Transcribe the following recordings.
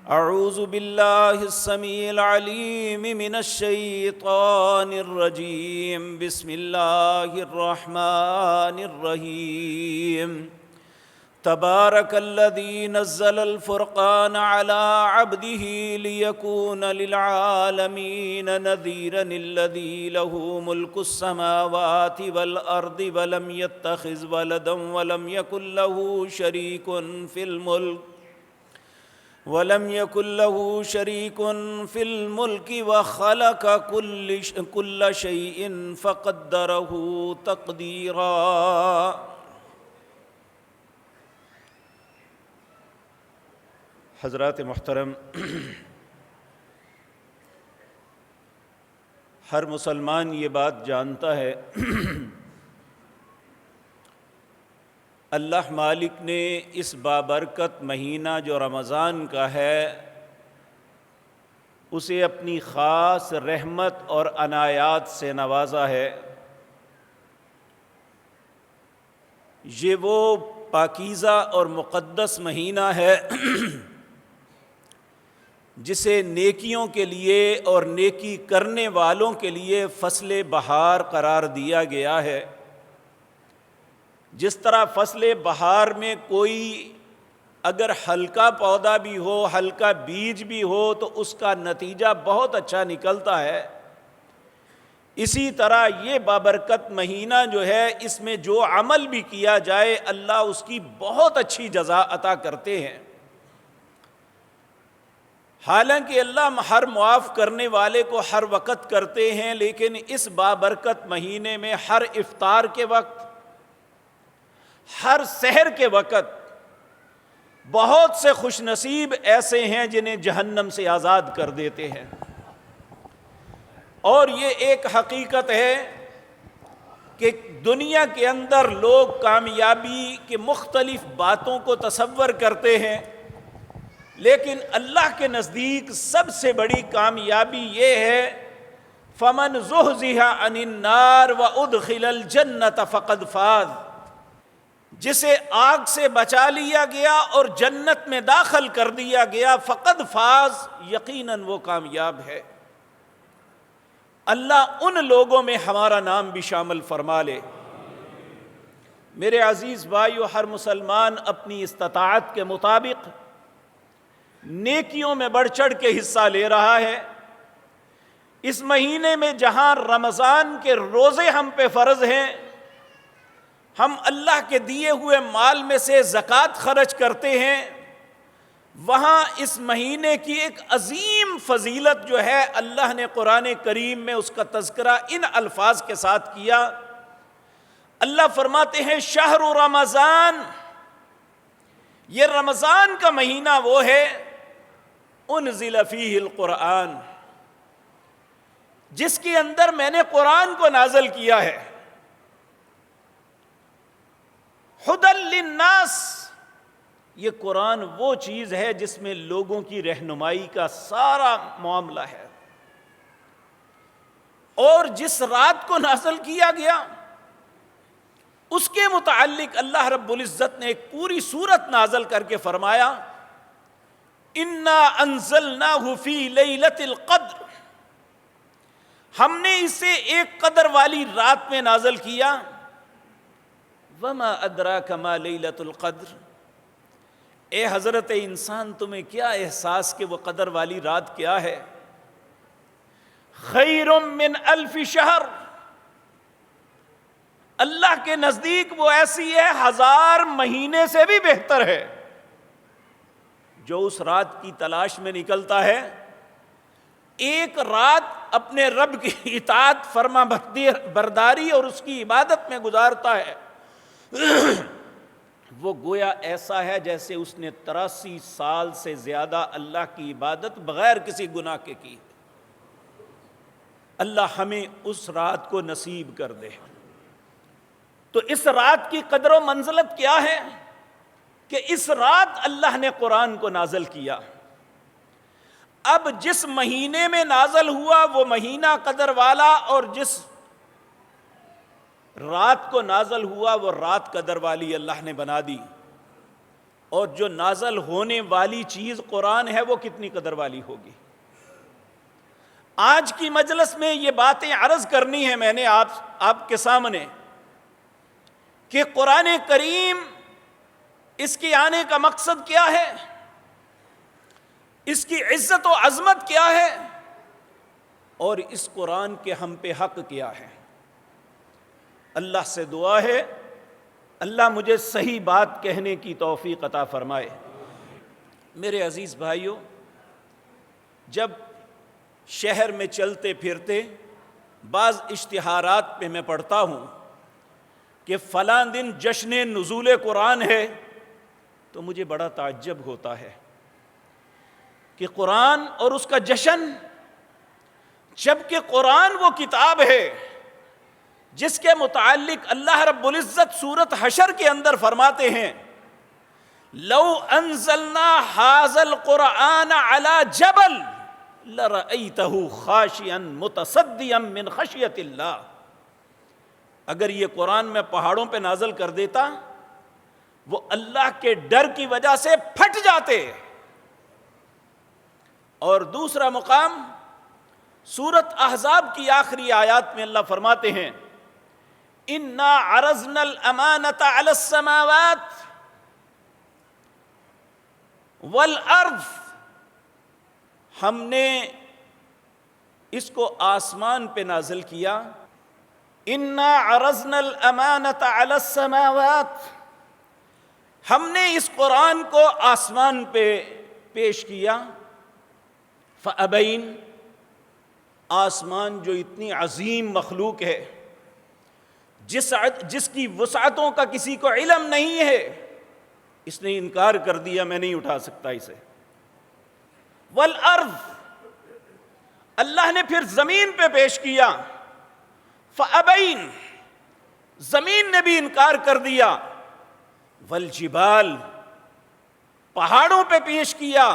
اعوذ باللہ السمیع العلیم من الشیطان الرجیم بسم اللہ الرحمن الرحیم تبارک الذی نزل الفرقان علی عبدہ لیکون للعالمین نذیرا الذی لہ ملک السماوات والارض ولم یتخذ ولدا ولم یکن لہ شریک فی الملک فی الملک وخلق کل شیء فقدرہ تقدیرا۔ حضرات محترم، ہر مسلمان یہ بات جانتا ہے اللہ مالک نے اس بابرکت مہینہ جو رمضان کا ہے اسے اپنی خاص رحمت اور عنایات سے نوازا ہے۔ یہ وہ پاکیزہ اور مقدس مہینہ ہے جسے نیکیوں کے لیے اور نیکی کرنے والوں کے لیے فصل بہار قرار دیا گیا ہے۔ جس طرح فصل بہار میں کوئی اگر ہلکا پودا بھی ہو، ہلکا بیج بھی ہو تو اس کا نتیجہ بہت اچھا نکلتا ہے، اسی طرح یہ بابرکت مہینہ جو ہے اس میں جو عمل بھی کیا جائے اللہ اس کی بہت اچھی جزا عطا کرتے ہیں۔ حالانکہ اللہ ہر معاف کرنے والے کو ہر وقت کرتے ہیں، لیکن اس بابرکت مہینے میں ہر افطار کے وقت، ہر سحر کے وقت بہت سے خوش نصیب ایسے ہیں جنہیں جہنم سے آزاد کر دیتے ہیں۔ اور یہ ایک حقیقت ہے کہ دنیا کے اندر لوگ کامیابی کے مختلف باتوں کو تصور کرتے ہیں، لیکن اللہ کے نزدیک سب سے بڑی کامیابی یہ ہے فَمَنْ زُحْزِحَ عَنِ النَّارِ وَأُدْخِلَ الْجَنَّةَ فَقَدْ فَازَ، جسے آگ سے بچا لیا گیا اور جنت میں داخل کر دیا گیا، فقد فاز، یقیناً وہ کامیاب ہے۔ اللہ ان لوگوں میں ہمارا نام بھی شامل فرما لے۔ میرے عزیز بھائیو، ہر مسلمان اپنی استطاعت کے مطابق نیکیوں میں بڑھ چڑھ کے حصہ لے رہا ہے۔ اس مہینے میں جہاں رمضان کے روزے ہم پہ فرض ہیں، ہم اللہ کے دیے ہوئے مال میں سے زکوٰۃ خرچ کرتے ہیں، وہاں اس مہینے کی ایک عظیم فضیلت جو ہے اللہ نے قرآن کریم میں اس کا تذکرہ ان الفاظ کے ساتھ کیا۔ اللہ فرماتے ہیں شہر رمضان، یہ رمضان کا مہینہ وہ ہے انزل فیہ القرآن، جس کے اندر میں نے قرآن کو نازل کیا ہے۔ ہدی للناس، یہ قرآن وہ چیز ہے جس میں لوگوں کی رہنمائی کا سارا معاملہ ہے۔ اور جس رات کو نازل کیا گیا اس کے متعلق اللہ رب العزت نے ایک پوری سورت نازل کر کے فرمایا انا انزلناہ فی لیلۃ القدر، ہم نے اسے ایک قدر والی رات میں نازل کیا۔ وما ادراک ما لیلۃ القدر، اے حضرت انسان تمہیں کیا احساس کہ وہ قدر والی رات کیا ہے؟ خیر من الف شہر، اللہ کے نزدیک وہ ایسی ہے 1000 مہینے سے بھی بہتر ہے۔ جو اس رات کی تلاش میں نکلتا ہے، ایک رات اپنے رب کی اطاعت فرما برداری اور اس کی عبادت میں گزارتا ہے، وہ گویا ایسا ہے جیسے اس نے 83 سال سے زیادہ اللہ کی عبادت بغیر کسی گناہ کے کی۔ اللہ ہمیں اس رات کو نصیب کر دے۔ تو اس رات کی قدر و منزلت کیا ہے کہ اس رات اللہ نے قرآن کو نازل کیا۔ اب جس مہینے میں نازل ہوا وہ مہینہ قدر والا، اور جس رات کو نازل ہوا وہ رات قدر والی اللہ نے بنا دی۔ اور جو نازل ہونے والی چیز قرآن ہے وہ کتنی قدر والی ہوگی۔ آج کی مجلس میں یہ باتیں عرض کرنی ہے میں نے آپ کے سامنے کہ قرآن کریم اس کے آنے کا مقصد کیا ہے، اس کی عزت و عظمت کیا ہے، اور اس قرآن کے ہم پہ حق کیا ہے۔ اللہ سے دعا ہے اللہ مجھے صحیح بات کہنے کی توفیق عطا فرمائے۔ میرے عزیز بھائیوں، جب شہر میں چلتے پھرتے بعض اشتہارات پہ میں پڑھتا ہوں کہ فلاں دن جشن نزول قرآن ہے، تو مجھے بڑا تعجب ہوتا ہے کہ قرآن اور اس کا جشن، جبکہ قرآن وہ کتاب ہے جس کے متعلق اللہ رب العزت سورۃ حشر کے اندر فرماتے ہیں لو انزلنا ھذا القرآن علی جبل لرأیتہ خاشعا متصدعا من خشیۃ اللہ، اگر یہ قرآن میں پہاڑوں پہ نازل کر دیتا وہ اللہ کے ڈر کی وجہ سے پھٹ جاتے۔ اور دوسرا مقام سورۃ احزاب کی آخری آیات میں اللہ فرماتے ہیں اِنَّا عَرَضْنَا الْأَمَانَةَ عَلَى السَّمَاوَاتِ وَالْأَرْضِ، ہم نے اس کو آسمان پہ نازل کیا۔ اِنَّا عَرَضْنَا الْأَمَانَةَ عَلَى السَّمَاوَاتِ، ہم نے اس قرآن کو آسمان پہ پیش کیا۔ فَأَبَيْنَ، آسمان جو اتنی عظیم مخلوق ہے، جس کی وسعتوں کا کسی کو علم نہیں ہے، اس نے انکار کر دیا میں نہیں اٹھا سکتا اسے۔ والارض، اللہ نے پھر زمین پہ پیش کیا۔ فابین، زمین نے بھی انکار کر دیا۔ والجبال، پہاڑوں پہ پیش کیا۔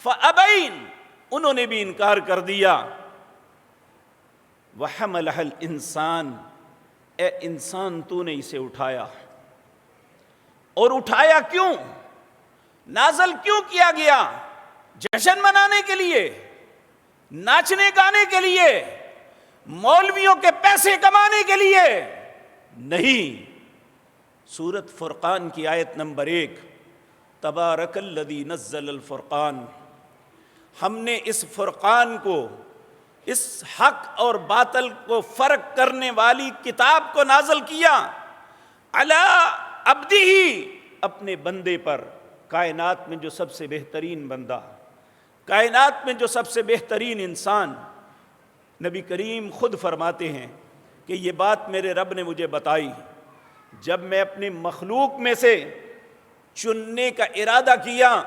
فابین، انہوں نے بھی انکار کر دیا۔ وحملها الانسان، اے انسان تو نے اسے اٹھایا، اور اٹھایا کیوں؟ نازل کیوں کیا گیا؟ جشن منانے کے لیے، ناچنے گانے کے لیے، مولویوں کے پیسے کمانے کے لیے نہیں۔ سورۃ فرقان کی آیت نمبر 1، تبارک الذی نزل الفرقان، ہم نے اس فرقان کو، اس حق اور باطل کو فرق کرنے والی کتاب کو نازل کیا علی عبدہ، اپنے بندے پر، کائنات میں جو سب سے بہترین بندہ، کائنات میں جو سب سے بہترین انسان۔ نبی کریم خود فرماتے ہیں کہ یہ بات میرے رب نے مجھے بتائی جب میں اپنے مخلوق میں سے چننے کا ارادہ کیا،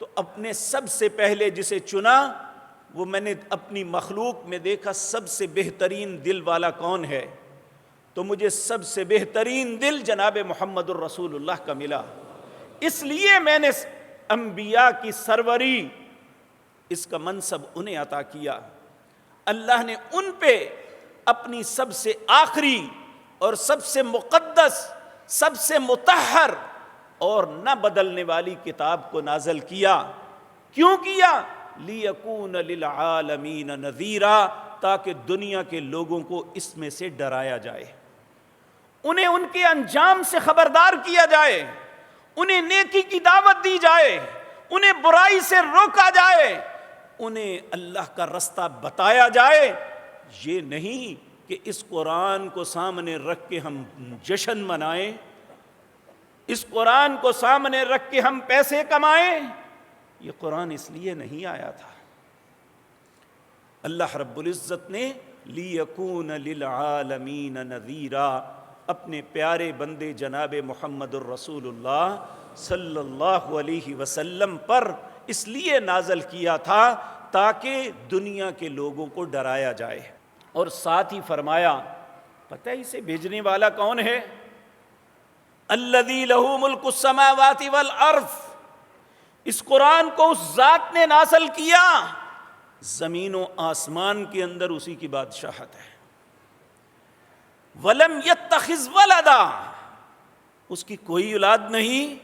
تو اپنے سب سے پہلے جسے چنا وہ میں نے اپنی مخلوق میں دیکھا سب سے بہترین دل والا کون ہے، تو مجھے سب سے بہترین دل جناب محمد الرسول اللہ کا ملا۔ اس لیے میں نے انبیاء کی سروری، اس کا منصب انہیں عطا کیا۔ اللہ نے ان پہ اپنی سب سے آخری اور سب سے مقدس، سب سے مطہر اور نہ بدلنے والی کتاب کو نازل کیا۔ کیوں کیا؟ لِيَكُونَ لِلْعَالَمِينَ نَذِيرًا، تاکہ دنیا کے لوگوں کو اس میں سے ڈرایا جائے، انہیں ان کے انجام سے خبردار کیا جائے، انہیں نیکی کی دعوت دی جائے، انہیں برائی سے روکا جائے، انہیں اللہ کا رستہ بتایا جائے۔ یہ نہیں کہ اس قرآن کو سامنے رکھ کے ہم جشن منائیں، اس قرآن کو سامنے رکھ کے ہم پیسے کمائیں۔ یہ قرآن اس لیے نہیں آیا تھا۔ اللہ رب العزت نے لِيَكُونَ لِلْعَالَمِينَ نَذِيرًا اپنے پیارے بندے جناب محمد الرسول اللہ صلی اللہ علیہ وسلم پر اس لیے نازل کیا تھا تاکہ دنیا کے لوگوں کو ڈرایا جائے۔ اور ساتھ ہی فرمایا، پتہ ہے اسے بھیجنے والا کون ہے؟ الذی لہ ملک السماوات والارض، اس قرآن کو اس ذات نے نازل کیا، زمین و آسمان کے اندر اسی کی بادشاہت ہے۔ وَلَمْ يَتَّخِذْ وَلَدًا، اس کی کوئی اولاد نہیں،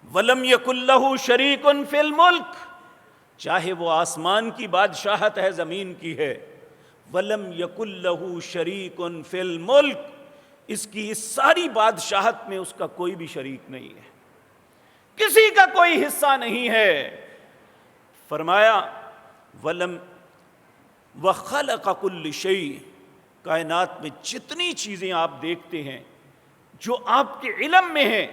وَلَمْ يَكُنْ لَهُ شَرِيكٌ فِي الْمُلْكِ، چاہے وہ آسمان کی بادشاہت ہے، زمین کی ہے، وَلَمْ يَكُنْ لَهُ شَرِيكٌ فِي الْمُلْكِ، اس کی اس ساری بادشاہت میں اس کا کوئی بھی شریک نہیں ہے، کسی کا کوئی حصہ نہیں ہے۔ فرمایا وَخَلَقَ كُلِّ شَيْءٍ، کائنات میں جتنی چیزیں آپ دیکھتے ہیں جو آپ کے علم میں ہیں،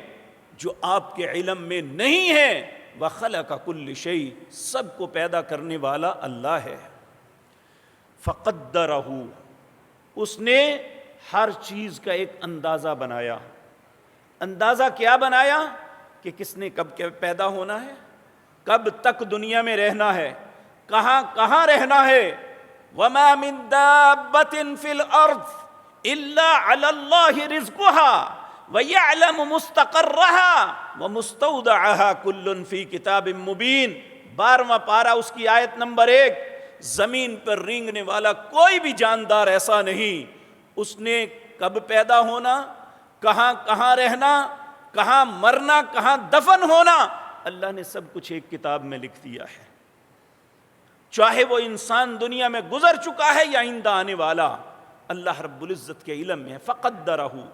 جو آپ کے علم میں نہیں ہیں، وَخَلَقَ كُلِّ شَيْءٍ، سب کو پیدا کرنے والا اللہ ہے۔ فَقَدَّرَهُ، اس نے ہر چیز کا ایک اندازہ بنایا۔ اندازہ کیا بنایا؟ کہ کس نے کب پیدا ہونا ہے، کب تک دنیا میں رہنا ہے، کہاں کہاں رہنا ہے۔ وَمَا مِن دَابَّةٍ فِي الْأَرْضِ إِلَّا عَلَى اللَّهِ رِزْقُهَا وَيَعْلَمُ مُسْتَقَرَّهَا وَمُسْتَوْدَعَهَا كُلٌّ فِي كِتَابٍ مُبِينٍ، 12واں پارہ اس کی آیت نمبر 1۔ زمین پر رینگنے والا کوئی بھی جاندار ایسا نہیں، اس نے کب پیدا ہونا، کہاں کہاں رہنا، کہاں مرنا، کہاں دفن ہونا، اللہ نے سب کچھ ایک کتاب میں لکھ دیا ہے۔ چاہے وہ انسان دنیا میں گزر چکا ہے یا آئندہ آنے والا، اللہ رب العزت کے علم میں ہے۔ فَقَدَّرَهُ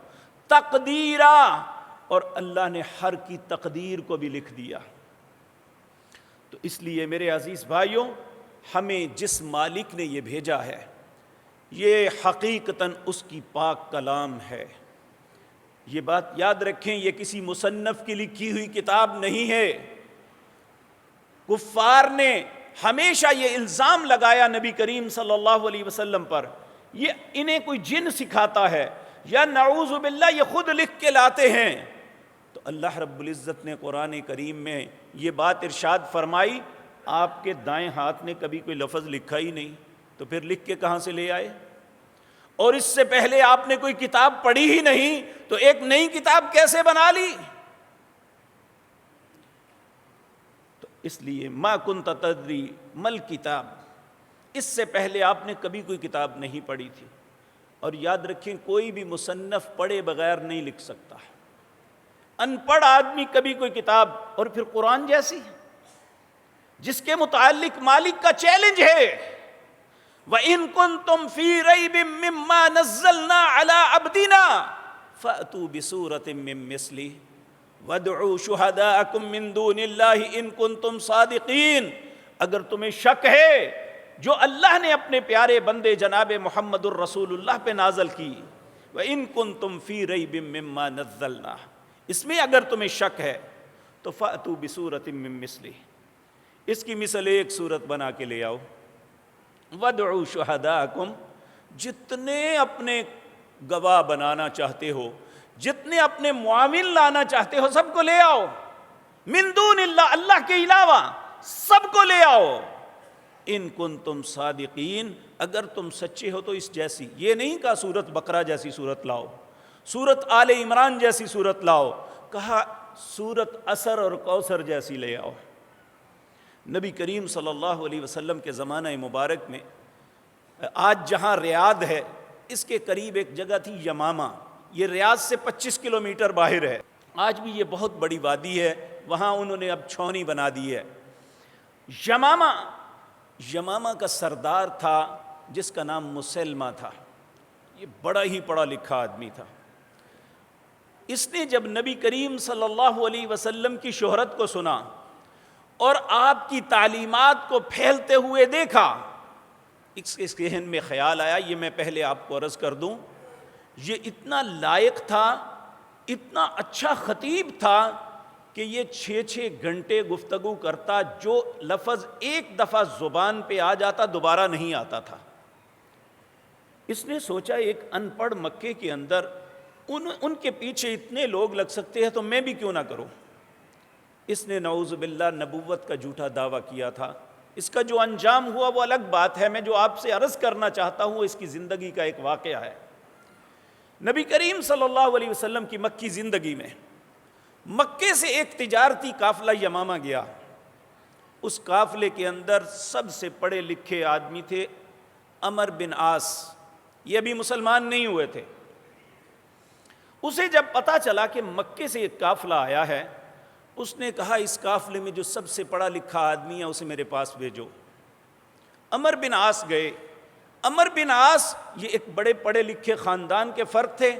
تَقْدِيرًا، اور اللہ نے ہر کی تقدیر کو بھی لکھ دیا۔ تو اس لیے میرے عزیز بھائیوں، ہمیں جس مالک نے یہ بھیجا ہے، یہ حقیقتاً اس کی پاک کلام ہے۔ یہ بات یاد رکھیں، یہ کسی مصنف کی لکھی ہوئی کتاب نہیں ہے۔ کفار نے ہمیشہ یہ الزام لگایا نبی کریم صلی اللہ علیہ وسلم پر، یہ انہیں کوئی جن سکھاتا ہے، یا نعوذ باللہ یہ خود لکھ کے لاتے ہیں۔ تو اللہ رب العزت نے قرآن کریم میں یہ بات ارشاد فرمائی، آپ کے دائیں ہاتھ نے کبھی کوئی لفظ لکھا ہی نہیں، تو پھر لکھ کے کہاں سے لے آئے؟ اور اس سے پہلے آپ نے کوئی کتاب پڑھی ہی نہیں، تو ایک نئی کتاب کیسے بنا لی؟ تو اس لیے ما کنت تدری مل کتاب، اس سے پہلے آپ نے کبھی کوئی کتاب نہیں پڑھی تھی۔ اور یاد رکھیں، کوئی بھی مصنف پڑھے بغیر نہیں لکھ سکتا۔ ان پڑھ آدمی کبھی کوئی کتاب، اور پھر قرآن جیسی جس کے متعلق مالک کا چیلنج ہے، وَإِن كُنتُمْ فِي رَيْبٍ مِّمَّا نَزَّلْنَا عَلَىٰ عَبْدِنَا فَأْتُوا بِسُورَةٍ مِّن مِّثْلِهِ وَادْعُوا شُهَدَاءَكُم مِّن دُونِ اللَّهِ إِن كُنتُمْ صَادِقِينَ۔ اگر تمہیں شک ہے جو اللہ نے اپنے پیارے بندے جناب محمد الرسول اللہ پہ نازل کی، وَإِن كُنتُمْ فِي رَيْبٍ مِّمَّا نَزَّلْنَا، اس میں اگر تمہیں شک ہے تو فَأْتُوا بِسُورَةٍ مِّن مِّثْلِهِ، اس کی مثل ایک صورت بنا کے لے آؤ۔ وَادْعُوا شُهَدَاءَكُمْ، جتنے اپنے گواہ بنانا چاہتے ہو، جتنے اپنے معاون لانا چاہتے ہو، سب کو لے آؤ۔ من دون اللہ، اللہ کے علاوہ سب کو لے آؤ۔ ان کنتم صادقین، اگر تم سچے ہو تو اس جیسی، یہ نہیں کہا سورت بقرہ جیسی صورت لاؤ، سورت آل عمران جیسی صورت لاؤ، کہا سورت اثر اور کوثر جیسی لے آؤ۔ نبی کریم صلی اللہ علیہ وسلم کے زمانہ مبارک میں، آج جہاں ریاض ہے اس کے قریب ایک جگہ تھی یمامہ، یہ ریاض سے 25 کلومیٹر باہر ہے، آج بھی یہ بہت بڑی وادی ہے، وہاں انہوں نے اب چھاؤنی بنا دی ہے۔ یمامہ کا سردار تھا جس کا نام مسلمہ تھا، یہ بڑا ہی پڑھا لکھا آدمی تھا۔ اس نے جب نبی کریم صلی اللہ علیہ وسلم کی شہرت کو سنا اور آپ کی تعلیمات کو پھیلتے ہوئے دیکھا، اس کے ذہن میں خیال آیا، یہ میں پہلے آپ کو عرض کر دوں، یہ اتنا لائق تھا، اتنا اچھا خطیب تھا کہ یہ 6 گھنٹے گفتگو کرتا، جو لفظ ایک دفعہ زبان پہ آ جاتا دوبارہ نہیں آتا تھا۔ اس نے سوچا ایک ان پڑھ مکے کے اندر ان کے پیچھے اتنے لوگ لگ سکتے ہیں تو میں بھی کیوں نہ کروں۔ اس نے نعوذ باللہ نبوت کا جھوٹا دعویٰ کیا تھا۔ اس کا جو انجام ہوا وہ الگ بات ہے، میں جو آپ سے عرض کرنا چاہتا ہوں اس کی زندگی کا ایک واقعہ ہے۔ نبی کریم صلی اللہ علیہ وسلم کی مکی زندگی میں مکے سے ایک تجارتی قافلہ یمامہ گیا، اس قافلے کے اندر سب سے پڑھے لکھے آدمی تھے عمر بن عاص، یہ ابھی مسلمان نہیں ہوئے تھے۔ اسے جب پتہ چلا کہ مکے سے ایک قافلہ آیا ہے، اس نے کہا اس قافلے میں جو سب سے پڑھا لکھا آدمی ہے اسے میرے پاس بھیجو۔ عمر بن عاص گئے۔ عمر بن عاص یہ ایک بڑے پڑھے لکھے خاندان کے فرد تھے۔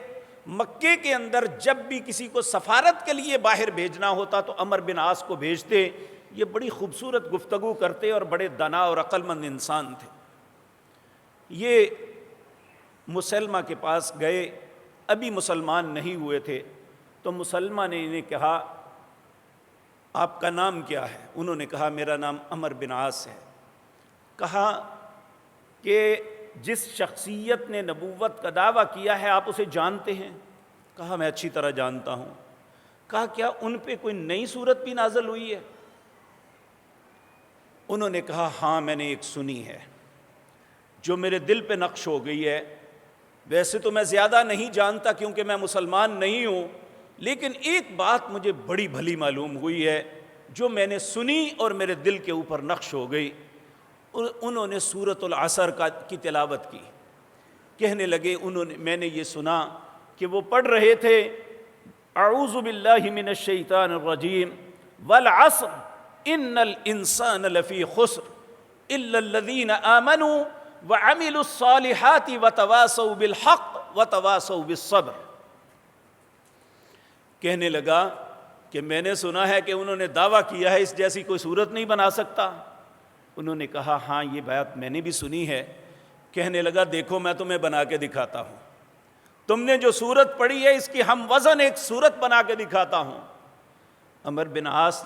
مکے کے اندر جب بھی کسی کو سفارت کے لیے باہر بھیجنا ہوتا تو عمر بن عاص کو بھیجتے۔ یہ بڑی خوبصورت گفتگو کرتے اور بڑے دانا اور عقل مند انسان تھے۔ یہ مسلمہ کے پاس گئے، ابھی مسلمان نہیں ہوئے تھے، تو مسلمہ نے انہیں کہا آپ کا نام کیا ہے؟ انہوں نے کہا میرا نام عمر بن عاص ہے۔ کہا کہ جس شخصیت نے نبوت کا دعویٰ کیا ہے آپ اسے جانتے ہیں؟ کہا میں اچھی طرح جانتا ہوں۔ کہا کیا ان پہ کوئی نئی صورت بھی نازل ہوئی ہے؟ انہوں نے کہا ہاں میں نے ایک سنی ہے جو میرے دل پہ نقش ہو گئی ہے۔ ویسے تو میں زیادہ نہیں جانتا کیونکہ میں مسلمان نہیں ہوں، لیکن ایک بات مجھے بڑی بھلی معلوم ہوئی ہے جو میں نے سنی اور میرے دل کے اوپر نقش ہو گئی۔ انہوں نے سورۃ العصر کی تلاوت کی۔ کہنے لگے میں نے یہ سنا کہ وہ پڑھ رہے تھے اعوذ باللہ من الشیطان الرجیم والعصر ان الانسان لفی خسر الا الذین آمنوا وعملوا الصالحات وتواصوا بالحق وتواصوا بالصبر۔ کہنے لگا کہ میں نے سنا ہے کہ انہوں نے دعویٰ کیا ہے اس جیسی کوئی صورت نہیں بنا سکتا۔ انہوں نے کہا ہاں یہ بات میں نے بھی سنی ہے۔ کہنے لگا دیکھو میں تمہیں بنا کے دکھاتا ہوں، تم نے جو صورت پڑھی ہے اس کی ہم وزن ایک صورت بنا کے دکھاتا ہوں۔ عمر بن عاص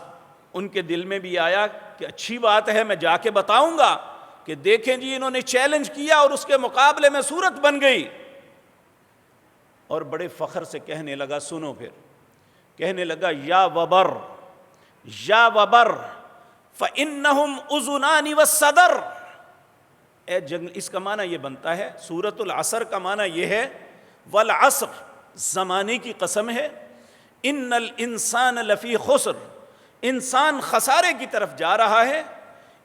ان کے دل میں بھی آیا کہ اچھی بات ہے، میں جا کے بتاؤں گا کہ دیکھیں جی انہوں نے چیلنج کیا اور اس کے مقابلے میں صورت بن گئی۔ اور بڑے فخر سے کہنے لگا سنو، پھر کہنے لگا یا وبر یا وبر فَإِنَّهُمْ أُذُنَانِ وَالصَّدْرُ۔ اے جنگل، اس کا معنی یہ بنتا ہے، سورۃ العصر کا معنی یہ ہے والعصر زمانے کی قسم ہے، ان الانسان لفی خسر، انسان خسارے کی طرف جا رہا ہے،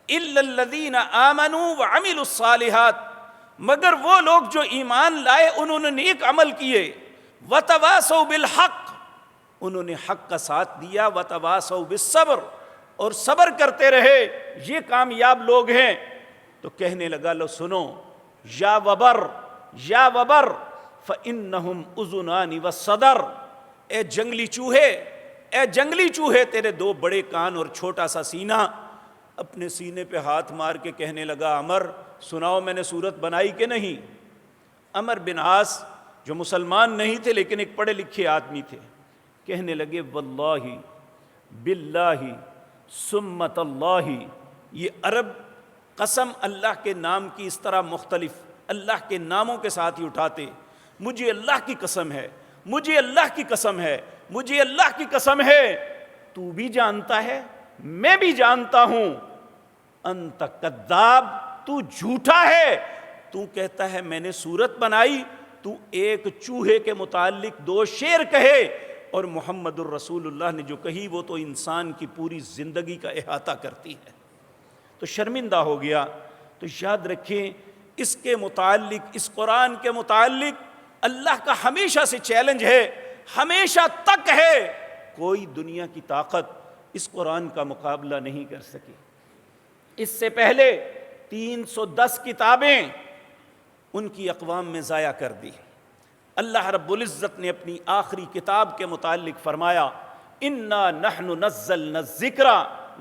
الا الذین آمنوا وعملوا الصالحات، مگر وہ لوگ جو ایمان لائے انہوں نے نیک عمل کیے، وتواصوا بالحق، انہوں نے حق کا ساتھ دیا، وتواصوا بالصبر، اور صبر کرتے رہے، یہ کامیاب لوگ ہیں۔ تو کہنے لگا لو سنو یا وبر یا وبر فإنہم اذنان والصدر، اے جنگلی چوہے، اے جنگلی چوہے، تیرے دو بڑے کان اور چھوٹا سا سینہ۔ اپنے سینے پہ ہاتھ مار کے کہنے لگا عمر سناؤ میں نے صورت بنائی کہ نہیں؟ عمر بن عاص جو مسلمان نہیں تھے لیکن ایک پڑھے لکھے آدمی تھے، کہنے لگے واللہ باللہ سمت اللہ، یہ عرب قسم اللہ کے نام کی اس طرح مختلف اللہ کے ناموں کے ساتھ ہی اٹھاتے، مجھے اللہ کی قسم ہے، مجھے اللہ کی قسم ہے، مجھے اللہ کی قسم ہے، تو بھی جانتا ہے میں بھی جانتا ہوں، انت کذاب، تو جھوٹا ہے، تو کہتا ہے میں نے صورت بنائی، تو ایک چوہے کے متعلق دو شعر کہے، اور محمد الرسول اللہ نے جو کہی وہ تو انسان کی پوری زندگی کا احاطہ کرتی ہے۔ تو شرمندہ ہو گیا۔ تو یاد رکھیں اس کے متعلق، اس قرآن کے متعلق اللہ کا ہمیشہ سے چیلنج ہے، ہمیشہ تک ہے، کوئی دنیا کی طاقت اس قرآن کا مقابلہ نہیں کر سکی۔ اس سے پہلے 310 کتابیں ان کی اقوام میں ضائع کر دی۔ اللہ رب العزت نے اپنی آخری کتاب کے متعلق فرمایا اِنَّا نَحْنُ نَزَّلْنَا الذِّكْرَ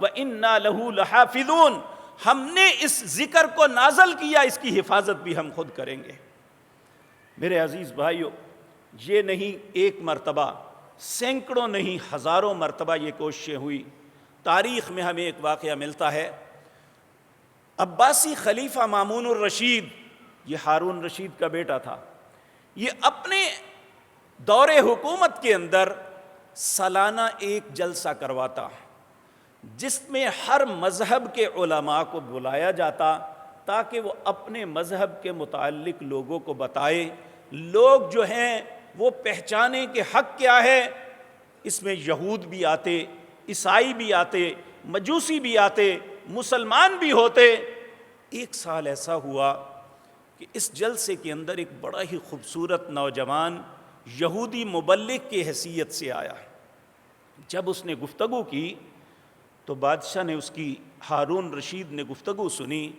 وَإِنَّا لَهُ لَحَافِظُونَ، ہم نے اس ذکر کو نازل کیا، اس کی حفاظت بھی ہم خود کریں گے۔ میرے عزیز بھائیو، یہ نہیں ایک مرتبہ، سینکڑوں نہیں ہزاروں مرتبہ یہ کوششیں ہوئی۔ تاریخ میں ہمیں ایک واقعہ ملتا ہے، عباسی خلیفہ مامون الرشید، یہ ہارون رشید کا بیٹا تھا، یہ اپنے دور حکومت کے اندر سالانہ ایک جلسہ کرواتا جس میں ہر مذہب کے علماء کو بلایا جاتا تاکہ وہ اپنے مذہب کے متعلق لوگوں کو بتائے، لوگ جو ہیں وہ پہچانیں کہ حق کیا ہے۔ اس میں یہود بھی آتے، عیسائی بھی آتے، مجوسی بھی آتے، مسلمان بھی ہوتے۔ ایک سال ایسا ہوا کہ اس جلسے کے اندر ایک بڑا ہی خوبصورت نوجوان یہودی مبلغ کی حیثیت سے آیا۔ جب اس نے گفتگو کی تو بادشاہ نے اس کی، ہارون رشید نے گفتگو سنی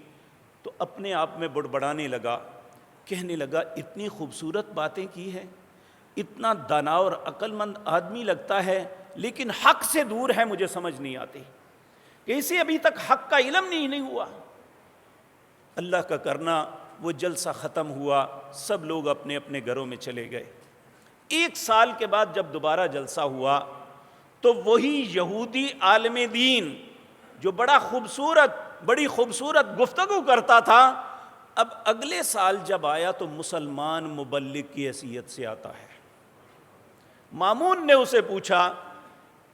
تو اپنے آپ میں بڑبڑانے لگا، کہنے لگا اتنی خوبصورت باتیں کی ہیں، اتنا دانا اور عقل مند آدمی لگتا ہے، لیکن حق سے دور ہے، مجھے سمجھ نہیں آتی کہ اسے ابھی تک حق کا علم نہیں ہوا۔ اللہ کا کرنا وہ جلسہ ختم ہوا، سب لوگ اپنے اپنے گھروں میں چلے گئے۔ 1 سال کے بعد جب دوبارہ جلسہ ہوا تو وہی یہودی عالم دین جو بڑی خوبصورت گفتگو کرتا تھا، اب اگلے سال جب آیا تو مسلمان مبلغ کی حیثیت سے آتا ہے۔ مامون نے اسے پوچھا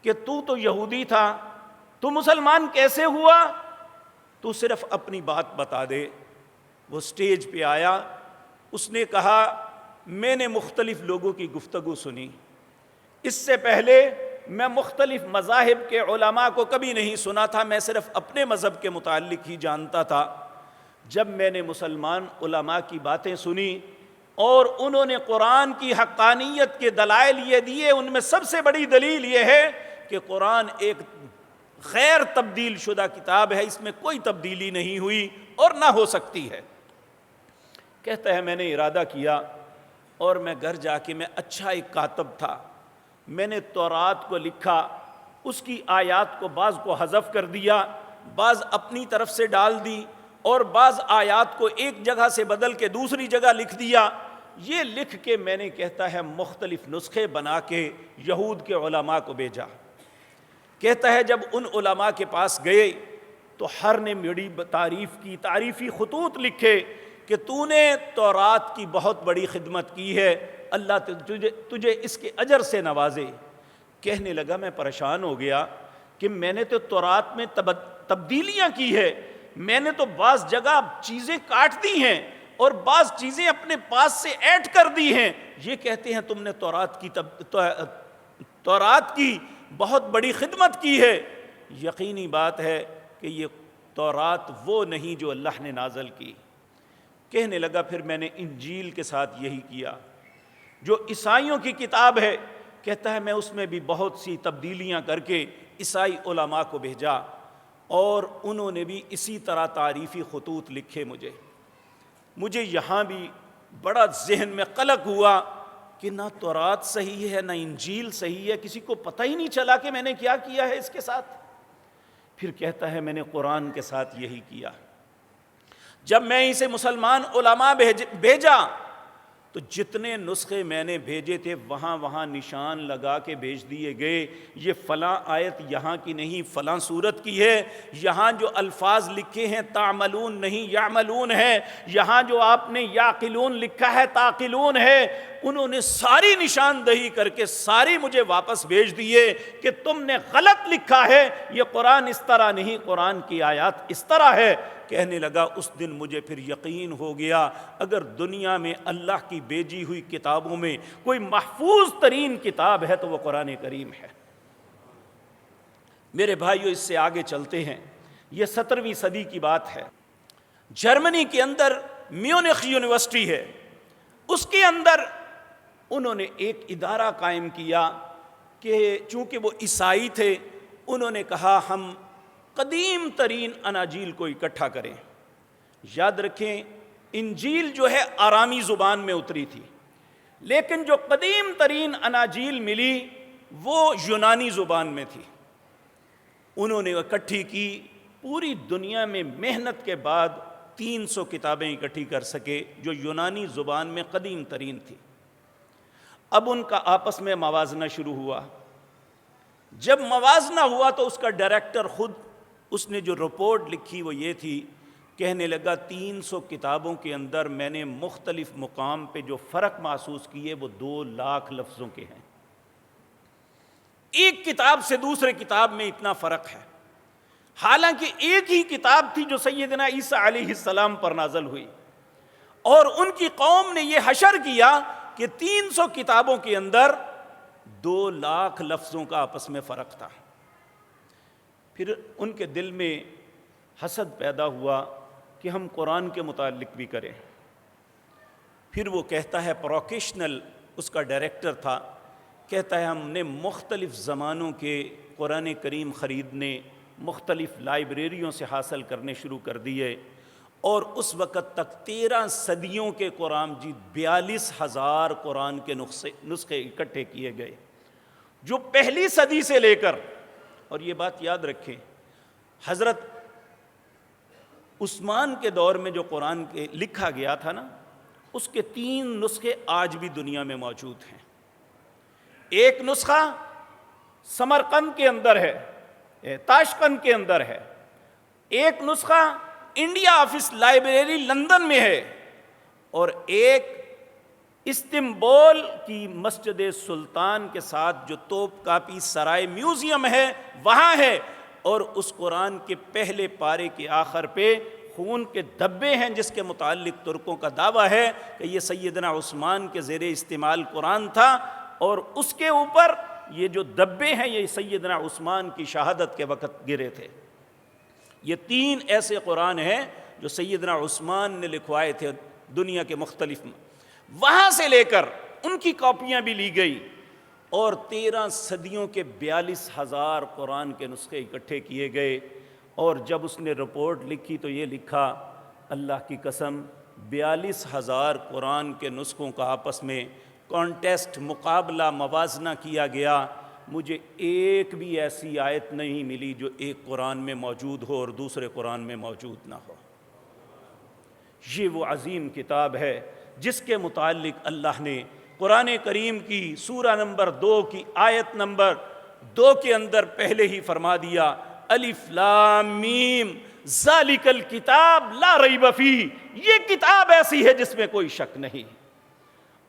کہ تو یہودی تھا، تو مسلمان کیسے ہوا؟ تو صرف اپنی بات بتا دے۔ وہ سٹیج پہ آیا، اس نے کہا میں نے مختلف لوگوں کی گفتگو سنی، اس سے پہلے میں مختلف مذاہب کے علماء کو کبھی نہیں سنا تھا، میں صرف اپنے مذہب کے متعلق ہی جانتا تھا۔ جب میں نے مسلمان علماء کی باتیں سنی اور انہوں نے قرآن کی حقانیت کے دلائل یہ دیے، ان میں سب سے بڑی دلیل یہ ہے کہ قرآن ایک غیر تبدیل شدہ کتاب ہے، اس میں کوئی تبدیلی نہیں ہوئی اور نہ ہو سکتی ہے۔ کہتا ہے میں نے ارادہ کیا اور میں گھر جا کے، میں اچھا ایک کاتب تھا، میں نے تورات کو لکھا، اس کی آیات کو بعض کو حذف کر دیا، بعض اپنی طرف سے ڈال دی، اور بعض آیات کو ایک جگہ سے بدل کے دوسری جگہ لکھ دیا۔ یہ لکھ کے میں نے، کہتا ہے، مختلف نسخے بنا کے یہود کے علماء کو بھیجا۔ کہتا ہے جب ان علماء کے پاس گئے تو ہر نے میری تعریف کی، تعریفی خطوط لکھے کہ تو نے تورات کی بہت بڑی خدمت کی ہے، اللہ تجھے اس کے اجر سے نوازے۔ کہنے لگا میں پریشان ہو گیا کہ میں نے تو تورات میں تبدیلیاں کی ہے، میں نے تو بعض جگہ چیزیں کاٹ دی ہیں اور بعض چیزیں اپنے پاس سے ایڈ کر دی ہیں، یہ کہتے ہیں تم نے تورات کی بہت بڑی خدمت کی ہے۔ یقینی بات ہے کہ یہ تورات وہ نہیں جو اللہ نے نازل کی۔ کہنے لگا پھر میں نے انجیل کے ساتھ یہی کیا جو عیسائیوں کی کتاب ہے، کہتا ہے میں اس میں بھی بہت سی تبدیلیاں کر کے عیسائی علماء کو بھیجا اور انہوں نے بھی اسی طرح تعریفی خطوط لکھے۔ مجھے یہاں بھی بڑا ذہن میں قلق ہوا کہ نہ تورات صحیح ہے نہ انجیل صحیح ہے، کسی کو پتہ ہی نہیں چلا کہ میں نے کیا کیا ہے اس کے ساتھ۔ پھر کہتا ہے میں نے قرآن کے ساتھ یہی کیا۔ جب میں اسے مسلمان علماء بھیجا تو جتنے نسخے میں نے بھیجے تھے وہاں نشان لگا کے بھیج دیے گئے، یہ فلاں آیت یہاں کی نہیں فلاں سورت کی ہے، یہاں جو الفاظ لکھے ہیں تعملون نہیں یعملون ہے، یہاں جو آپ نے یعقلون لکھا ہے تعقلون ہے۔ انہوں نے ساری نشاندہی کر کے ساری مجھے واپس بھیج دیے کہ تم نے غلط لکھا ہے، یہ قرآن اس طرح نہیں، قرآن کی آیات اس طرح ہے۔ کہنے لگا اس دن مجھے پھر یقین ہو گیا اگر دنیا میں اللہ کی بھیجی ہوئی کتابوں میں کوئی محفوظ ترین کتاب ہے تو وہ قرآن کریم ہے۔ میرے بھائیو اس سے آگے چلتے ہیں، یہ 17ویں صدی کی بات ہے۔ جرمنی کے اندر میونخ یونیورسٹی ہے، اس کے اندر انہوں نے ایک ادارہ قائم کیا کہ چونکہ وہ عیسائی تھے، انہوں نے کہا ہم قدیم ترین اناجیل کو اکٹھا کریں۔ یاد رکھیں انجیل جو ہے آرامی زبان میں اتری تھی، لیکن جو قدیم ترین اناجیل ملی وہ یونانی زبان میں تھی۔ انہوں نے اکٹھی کی، پوری دنیا میں محنت کے بعد 300 کتابیں اکٹھی کر سکے جو یونانی زبان میں قدیم ترین تھی۔ اب ان کا آپس میں موازنہ شروع ہوا۔ جب موازنہ ہوا تو اس کا ڈائریکٹر خود، اس نے جو رپورٹ لکھی وہ یہ تھی، کہنے لگا 300 کتابوں کے اندر میں نے مختلف مقام پہ جو فرق محسوس کیے وہ 2 لاکھ لفظوں کے ہیں۔ ایک کتاب سے دوسرے کتاب میں اتنا فرق ہے، حالانکہ ایک ہی کتاب تھی جو سیدنا عیسیٰ علیہ السلام پر نازل ہوئی، اور ان کی قوم نے یہ حشر کیا کہ 300 کتابوں کے اندر 2 لاکھ لفظوں کا آپس میں فرق تھا۔ پھر ان کے دل میں حسد پیدا ہوا کہ ہم قرآن کے متعلق بھی کریں۔ پھر وہ کہتا ہے پروکیشنل، اس کا ڈائریکٹر تھا، کہتا ہے ہم نے مختلف زمانوں کے قرآن کریم خریدنے، مختلف لائبریریوں سے حاصل کرنے شروع کر دیے، اور اس وقت تک 13 صدیوں کے قرآن، 42,000 قرآن کے نسخے اکٹھے کیے گئے، جو پہلی صدی سے لے کر، اور یہ بات یاد رکھیں، حضرت عثمان کے دور میں جو قرآن کے لکھا گیا تھا نا، اس کے 3 نسخے آج بھی دنیا میں موجود ہیں۔ ایک نسخہ سمرقند کے اندر ہے، تاشقند کے اندر ہے، ایک نسخہ انڈیا آفس لائبریری لندن میں ہے، اور ایک استنبول کی مسجد سلطان کے ساتھ جو توپ کاپی سرائے میوزیم ہے وہاں ہے، اور اس قرآن کے پہلے پارے کے آخر پہ خون کے دھبے ہیں، جس کے متعلق ترکوں کا دعویٰ ہے کہ یہ سیدنا عثمان کے زیر استعمال قرآن تھا، اور اس کے اوپر یہ جو دھبے ہیں یہ سیدنا عثمان کی شہادت کے وقت گرے تھے۔ یہ 3 ایسے قرآن ہیں جو سیدنا عثمان نے لکھوائے تھے دنیا کے مختلف، وہاں سے لے کر ان کی کاپیاں بھی لی گئی، اور 13 صدیوں کے 42,000 قرآن کے نسخے اکٹھے کیے گئے۔ اور جب اس نے رپورٹ لکھی تو یہ لکھا، اللہ کی قسم 42,000 قرآن کے نسخوں کا آپس میں کانٹیسٹ، مقابلہ، موازنہ کیا گیا، مجھے ایک بھی ایسی آیت نہیں ملی جو ایک قرآن میں موجود ہو اور دوسرے قرآن میں موجود نہ ہو۔ یہ وہ عظیم کتاب ہے جس کے متعلق اللہ نے قرآن کریم کی سورہ نمبر 2 کی آیت نمبر 2 کے اندر پہلے ہی فرما دیا، الف لام میم ذالک الکتاب لا ریب فیہ، یہ کتاب ایسی ہے جس میں کوئی شک نہیں،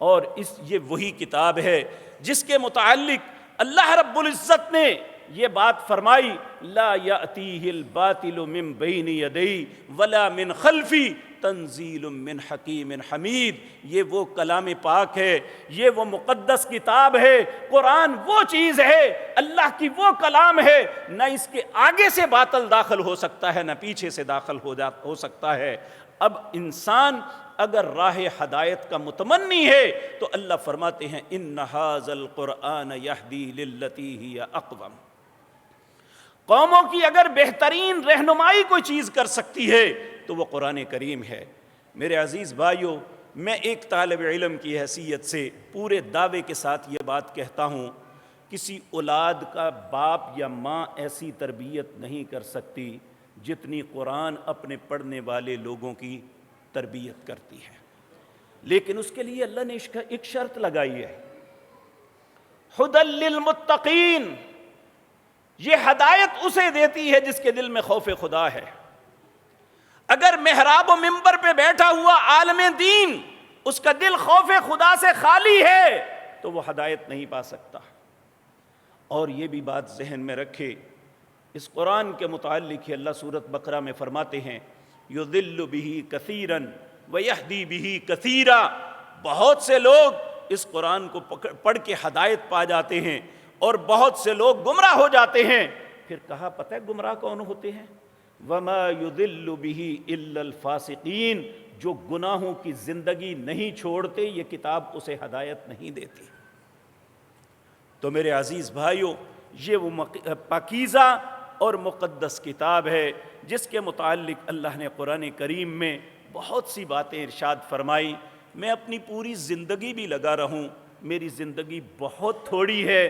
اور یہ وہی کتاب ہے جس کے متعلق اللہ رب العزت نے یہ بات فرمائی، لا یأتیہ الباطل من بین یدیہ ولا من خلفہ تنزیل من حکیم حمید۔ یہ وہ کلام پاک ہے، یہ وہ مقدس کتاب ہے، قرآن وہ چیز ہے، اللہ کی وہ کلام ہے، نہ اس کے آگے سے باطل داخل ہو سکتا ہے، نہ پیچھے سے داخل ہو سکتا ہے۔ اب انسان اگر راہ ہدایت کا متمنی ہے تو اللہ فرماتے ہیں ان ھذا القرآن یہدی للتی ہی اقوم۔ قوموں کی اگر بہترین رہنمائی کوئی چیز کر سکتی ہے تو وہ قرآن کریم ہے۔ میرے عزیز بھائیو، میں ایک طالب علم کی حیثیت سے پورے دعوے کے ساتھ یہ بات کہتا ہوں، کسی اولاد کا باپ یا ماں ایسی تربیت نہیں کر سکتی جتنی قرآن اپنے پڑھنے والے لوگوں کی تربیت کرتی ہے، لیکن اس کے لیے اللہ نے ایک شرط لگائی ہے، ھدی للمتقین۔ یہ ہدایت اسے دیتی ہے جس کے دل میں خوف خدا ہے۔ اگر محراب و منبر پہ بیٹھا ہوا عالم دین اس کا دل خوف خدا سے خالی ہے تو وہ ہدایت نہیں پا سکتا۔ اور یہ بھی بات ذہن میں رکھے، اس قرآن کے متعلق ہی اللہ سورۃ بقرہ میں فرماتے ہیں یضل بہ کثیرا ویہدی بہ کثیرا۔ بہت سے لوگ اس قرآن کو پڑھ کے ہدایت پا جاتے ہیں اور بہت سے لوگ گمراہ ہو جاتے ہیں۔ پھر کہا پتہ ہے گمراہ کون ہوتے ہیں؟ وما یضل بہ الا الفاسقین۔ جو گناہوں کی زندگی نہیں چھوڑتے یہ کتاب اسے ہدایت نہیں دیتی۔ تو میرے عزیز بھائیوں، یہ وہ پاکیزہ اور مقدس کتاب ہے جس کے متعلق اللہ نے قرآن کریم میں بہت سی باتیں ارشاد فرمائی۔ میں اپنی پوری زندگی بھی لگا رہوں، میری زندگی بہت تھوڑی ہے،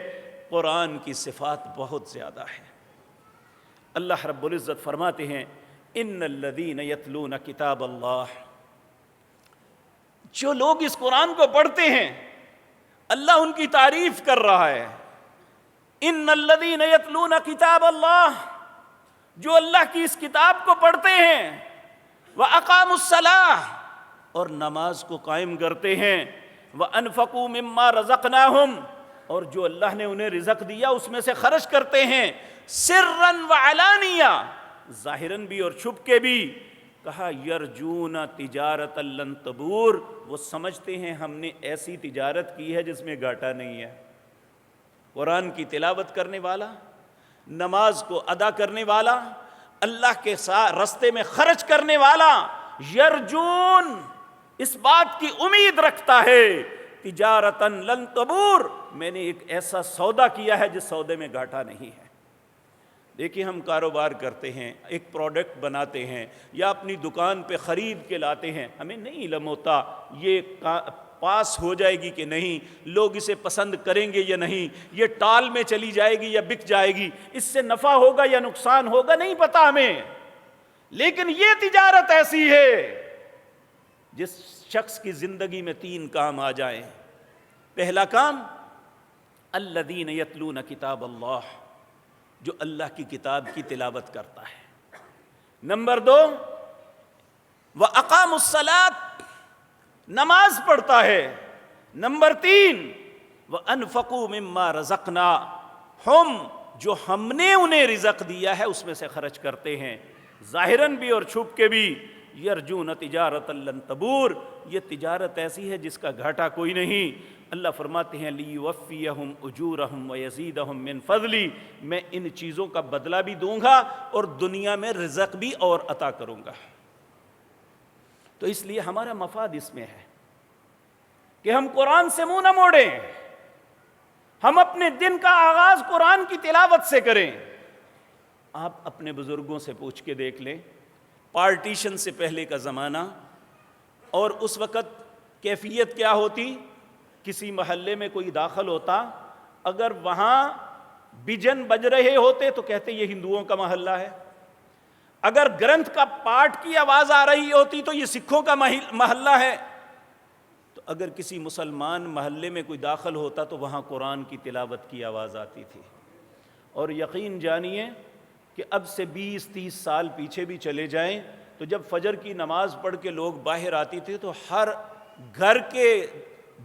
قرآن کی صفات بہت زیادہ ہے۔ اللہ رب العزت فرماتے ہیں ان الذین یتلون کتاب اللہ، جو لوگ اس قرآن کو پڑھتے ہیں اللہ ان کی تعریف کر رہا ہے۔ ان الذین یتلون کتاب اللہ، جو اللہ کی اس کتاب کو پڑھتے ہیں، وَأَقَامُوا الصَّلَاةَ، اور نماز کو قائم کرتے ہیں، وَأَنفَقُوا مِمَّا رَزَقْنَاهُمْ، اور جو اللہ نے انہیں رزق دیا اس میں سے خرچ کرتے ہیں، سرًا وعلانیہ، ظاہراً بھی اور چھپ کے بھی۔ کہا یرجون تجارت لن تبور، وہ سمجھتے ہیں ہم نے ایسی تجارت کی ہے جس میں گھاٹا نہیں ہے۔ قرآن کی تلاوت کرنے والا، نماز کو ادا کرنے والا، اللہ کے راستے میں خرچ کرنے والا، یرجون، اس بات کی امید رکھتا ہے، تجارتاً لن تبور، میں نے ایک ایسا سودا کیا ہے جس سودے میں گھاٹا نہیں ہے۔ دیکھیے ہم کاروبار کرتے ہیں، ایک پروڈکٹ بناتے ہیں یا اپنی دکان پہ خرید کے لاتے ہیں، ہمیں نہیں علم ہوتا یہ پاس ہو جائے گی کہ نہیں، لوگ اسے پسند کریں گے یا نہیں، یہ ٹال میں چلی جائے گی یا بک جائے گی، اس سے نفع ہوگا یا نقصان ہوگا، نہیں پتا ہمیں۔ لیکن یہ تجارت ایسی ہے جس شخص کی زندگی میں 3 کام آ جائیں۔ پہلا کام، الذین یتلون کتاب اللہ، جو اللہ کی کتاب کی تلاوت کرتا ہے۔ نمبر 2، وَأَقَامُوا الصَّلَاةَ، نماز پڑھتا ہے۔ نمبر 3، وَأَنفَقُوا مِمَّا رَزَقْنَاهُمْ، جو ہم نے انہیں رزق دیا ہے اس میں سے خرچ کرتے ہیں، ظاہراً بھی اور چھپ کے بھی۔ یرجون تجارۃ لن تبور، یہ تجارت ایسی ہے جس کا گھاٹا کوئی نہیں۔ اللہ فرماتے ہیں لیوفیہم اجورہم ویزیدہم من فضلی، میں ان چیزوں کا بدلہ بھی دوں گا اور دنیا میں رزق بھی اور عطا کروں گا۔ تو اس لیے ہمارا مفاد اس میں ہے کہ ہم قرآن سے منہ نہ موڑیں، ہم اپنے دن کا آغاز قرآن کی تلاوت سے کریں۔ آپ اپنے بزرگوں سے پوچھ کے دیکھ لیں، پارٹیشن سے پہلے کا زمانہ اور اس وقت کیفیت کیا ہوتی؟ کسی محلے میں کوئی داخل ہوتا، اگر وہاں بجن بج رہے ہوتے تو کہتے یہ ہندوؤں کا محلہ ہے، اگر گرنتھ کا پاٹ کی آواز آ رہی ہوتی تو یہ سکھوں کا محلہ ہے۔ تو اگر کسی مسلمان محلے میں کوئی داخل ہوتا تو وہاں قرآن کی تلاوت کی آواز آتی تھی۔ اور یقین جانیے کہ اب سے 20-30 سال پیچھے بھی چلے جائیں تو جب فجر کی نماز پڑھ کے لوگ باہر آتی تھے تو ہر گھر کے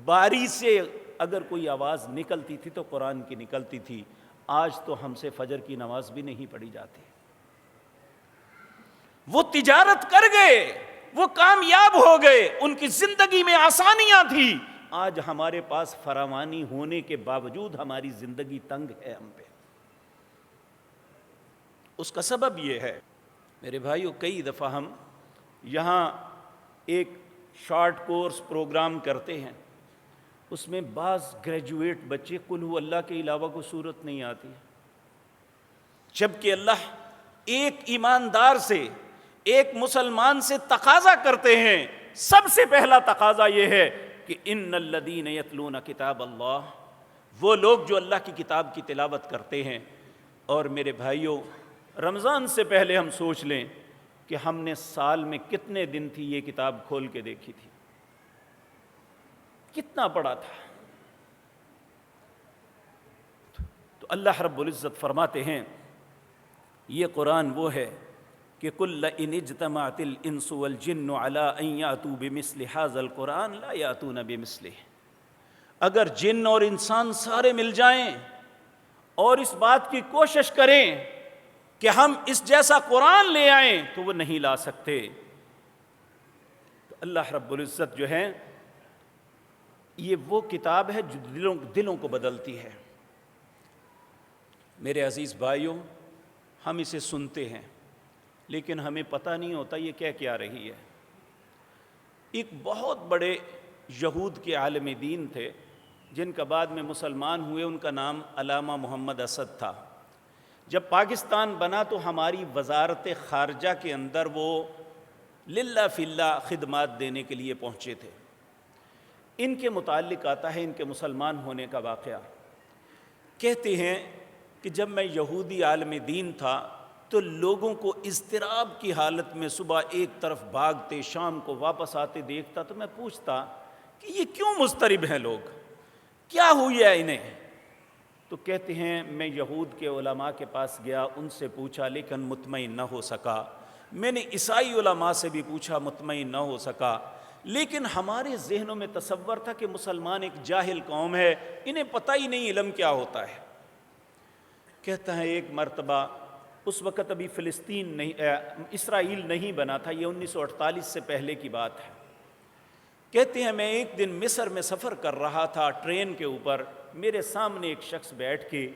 باری سے اگر کوئی آواز نکلتی تھی تو قرآن کی نکلتی تھی۔ آج تو ہم سے فجر کی نماز بھی نہیں پڑھی جاتی۔ وہ تجارت کر گئے، وہ کامیاب ہو گئے، ان کی زندگی میں آسانیاں تھی۔ آج ہمارے پاس فراوانی ہونے کے باوجود ہماری زندگی تنگ ہے ہم پہ۔ اس کا سبب یہ ہے میرے بھائیو، کئی دفعہ ہم یہاں ایک شارٹ کورس پروگرام کرتے ہیں، اس میں بعض گریجویٹ بچے قل ہو اللہ کے علاوہ کوئی صورت نہیں آتی، جبکہ اللہ ایک ایماندار سے، ایک مسلمان سے تقاضا کرتے ہیں۔ سب سے پہلا تقاضا یہ ہے کہ ان الذین یتلون کتاب اللہ، وہ لوگ جو اللہ کی کتاب کی تلاوت کرتے ہیں۔ اور میرے بھائیوں، رمضان سے پہلے ہم سوچ لیں کہ ہم نے سال میں کتنے دن تھی یہ کتاب کھول کے دیکھی تھی، کتنا پڑھا تھا۔ تو اللہ رب العزت فرماتے ہیں یہ قرآن وہ ہے کہ قُلْ لَئِنِ اجْتَمَعَتِ الْإِنسُ وَالْجِنُّ عَلَىٰ أَن يَأْتُوا بِمِثْلِ هَٰذَا الْقُرْآنِ لَا يَأْتُونَ بِمِثْلِهِ، اگر جن اور انسان سارے مل جائیں اور اس بات کی کوشش کریں کہ ہم اس جیسا قرآن لے آئیں تو وہ نہیں لا سکتے۔ تو اللہ رب العزت جو ہے یہ وہ کتاب ہے جو دلوں کو بدلتی ہے۔ میرے عزیز بھائیوں، ہم اسے سنتے ہیں لیکن ہمیں پتہ نہیں ہوتا یہ کیا رہی ہے۔ ایک بہت بڑے یہود کے عالم دین تھے جن کا بعد میں مسلمان ہوئے، ان کا نام علامہ محمد اسد تھا۔ جب پاکستان بنا تو ہماری وزارت خارجہ کے اندر وہ للہ فی اللہ خدمات دینے کے لیے پہنچے تھے۔ ان کے متعلق آتا ہے ان کے مسلمان ہونے کا واقعہ۔ کہتے ہیں کہ جب میں یہودی عالم دین تھا تو لوگوں کو اضطراب کی حالت میں صبح ایک طرف بھاگتے، شام کو واپس آتے دیکھتا تو میں پوچھتا کہ یہ کیوں مضطرب ہیں لوگ، کیا ہوئی ہے انہیں؟ تو کہتے ہیں میں یہود کے علماء کے پاس گیا، ان سے پوچھا لیکن مطمئن نہ ہو سکا۔ میں نے عیسائی علماء سے بھی پوچھا، مطمئن نہ ہو سکا۔ لیکن ہمارے ذہنوں میں تصور تھا کہ مسلمان ایک جاہل قوم ہے، انہیں پتہ ہی نہیں علم کیا ہوتا ہے۔ کہتا ہے ایک مرتبہ، اس وقت ابھی فلسطین نہیں، اسرائیل نہیں بنا تھا، یہ 1948 سے پہلے کی بات ہے۔ کہتے ہیں میں ایک دن مصر میں سفر کر رہا تھا ٹرین کے اوپر، میرے سامنے ایک شخص بیٹھ کے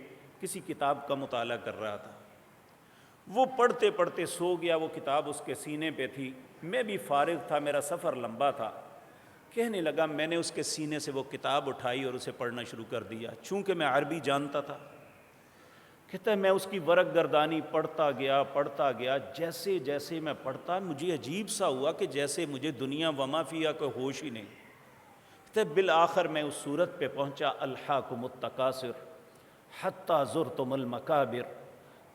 کسی کتاب کا مطالعہ کر رہا تھا۔ وہ پڑھتے پڑھتے سو گیا، وہ کتاب اس کے سینے پہ تھی، میں بھی فارغ تھا، میرا سفر لمبا تھا۔ کہنے لگا میں نے اس کے سینے سے وہ کتاب اٹھائی اور اسے پڑھنا شروع کر دیا، چونکہ میں عربی جانتا تھا۔ کہتا ہے میں اس کی ورق گردانی پڑھتا گیا، جیسے جیسے میں پڑھتا مجھے عجیب سا ہوا کہ جیسے مجھے دنیا وما فیہا کا ہوش ہی نہیں۔ کہتا ہے بالآخر میں اس صورت پہ پہنچا، الہاکم التکاثر حتی زرتم المقابر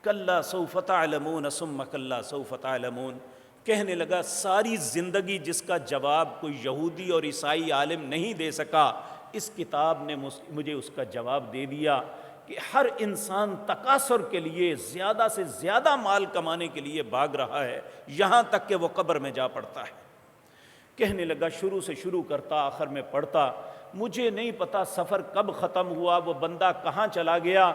کلا سوف تعلمون ثم کلا سوف تعلمون۔ کہنے لگا ساری زندگی جس کا جواب کوئی یہودی اور عیسائی عالم نہیں دے سکا، اس کتاب نے مجھے اس کا جواب دے دیا کہ ہر انسان تکاثر کے لیے، زیادہ سے زیادہ مال کمانے کے لیے بھاگ رہا ہے، یہاں تک کہ وہ قبر میں جا پڑتا ہے۔ کہنے لگا شروع سے شروع کرتا، آخر میں پڑھتا، مجھے نہیں پتا سفر کب ختم ہوا، وہ بندہ کہاں چلا گیا۔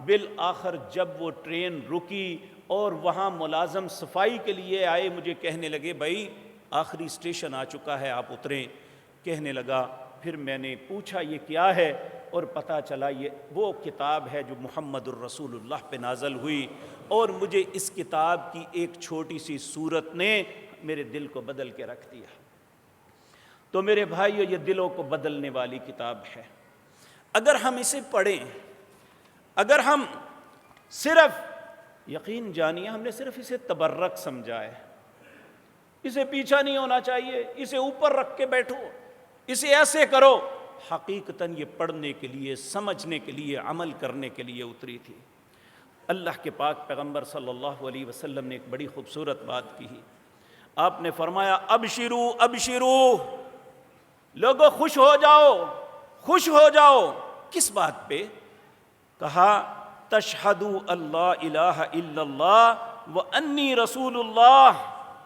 بالآخر جب وہ ٹرین رکی اور وہاں ملازم صفائی کے لیے آئے، مجھے کہنے لگے بھائی آخری اسٹیشن آ چکا ہے، آپ اتریں۔ کہنے لگا پھر میں نے پوچھا یہ کیا ہے، اور پتہ چلا یہ وہ کتاب ہے جو محمد الرسول اللہ پہ نازل ہوئی، اور مجھے اس کتاب کی ایک چھوٹی سی صورت نے میرے دل کو بدل کے رکھ دیا۔ تو میرے بھائیو یہ دلوں کو بدلنے والی کتاب ہے۔ اگر ہم اسے پڑھیں، اگر ہم صرف یقین جانیے ہم نے صرف اسے تبرک سمجھا ہے، اسے پیچھا نہیں ہونا چاہیے، اسے اوپر رکھ کے بیٹھو، اسے ایسے کرو، حقیقتاً یہ پڑھنے کے لیے، سمجھنے کے لیے، عمل کرنے کے لیے اتری تھی۔ اللہ کے پاک پیغمبر صلی اللہ علیہ وسلم نے ایک بڑی خوبصورت بات کی، آپ نے فرمایا ابشرو ابشرو، لوگو خوش ہو جاؤ، خوش ہو جاؤ۔ کس بات پہ؟ کہا تشہدو اللہ الہ الا اللہ وانی رسول اللہ،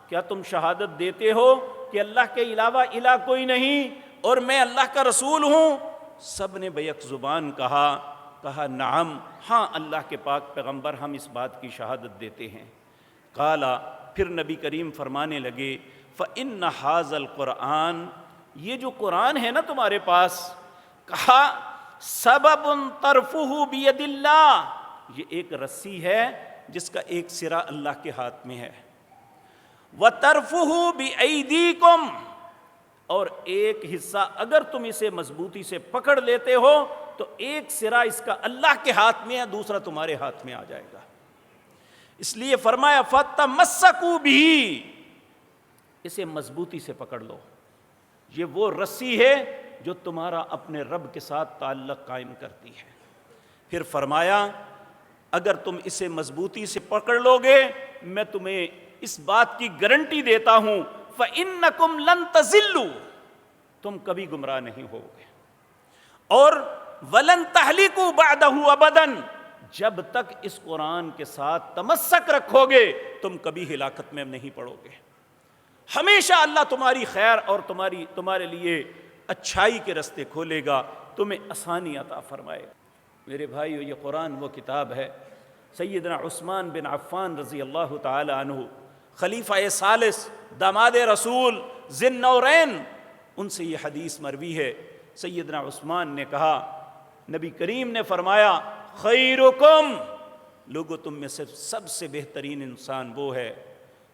کیا تم شہادت دیتے ہو کہ اللہ کے علاوہ الہ کوئی نہیں اور میں اللہ کا رسول ہوں؟ سب نے بیک زبان کہا نعم، ہاں اللہ کے پاک پیغمبر ہم اس بات کی شہادت دیتے ہیں۔ قالا، پھر نبی کریم فرمانے لگے فإن ھذا القرآن، یہ جو قرآن ہے نا تمہارے پاس، کہا سبب طرفہ بید اللہ، یہ ایک رسی ہے جس کا ایک سرا اللہ کے ہاتھ میں ہے، وطرفہ بایدیکم، اور ایک حصہ اگر تم اسے مضبوطی سے پکڑ لیتے ہو تو ایک سرا اس کا اللہ کے ہاتھ میں ہے، دوسرا تمہارے ہاتھ میں آ جائے گا۔ اس لیے فرمایا فتمسکوا بہ، اسے مضبوطی سے پکڑ لو، یہ وہ رسی ہے جو تمہارا اپنے رب کے ساتھ تعلق قائم کرتی ہے۔ پھر فرمایا اگر تم اسے مضبوطی سے پکڑ لو گے میں تمہیں اس بات کی گارنٹی دیتا ہوں فإنکم لن تضلوا، تم کبھی گمراہ نہیں ہوگے، اور ولن تہلکوا بعدہ ابدا، جب تک اس قرآن کے ساتھ تمسک رکھو گے تم کبھی ہلاکت میں نہیں پڑو گے، ہمیشہ اللہ تمہاری خیر اور تمہارے لیے اچھائی کے رستے کھولے گا، تمہیں آسانی عطا فرمائے گا۔ میرے بھائیو یہ قرآن وہ کتاب ہے، سیدنا عثمان بن عفان رضی اللہ تعالی عنہ، خلیفہ ثالث، داماد رسول، ذی النورین، ان سے یہ حدیث مروی ہے۔ سیدنا عثمان نے کہا، نبی کریم نے فرمایا خیرکم، لوگو تم میں سے سب سے بہترین انسان وہ ہے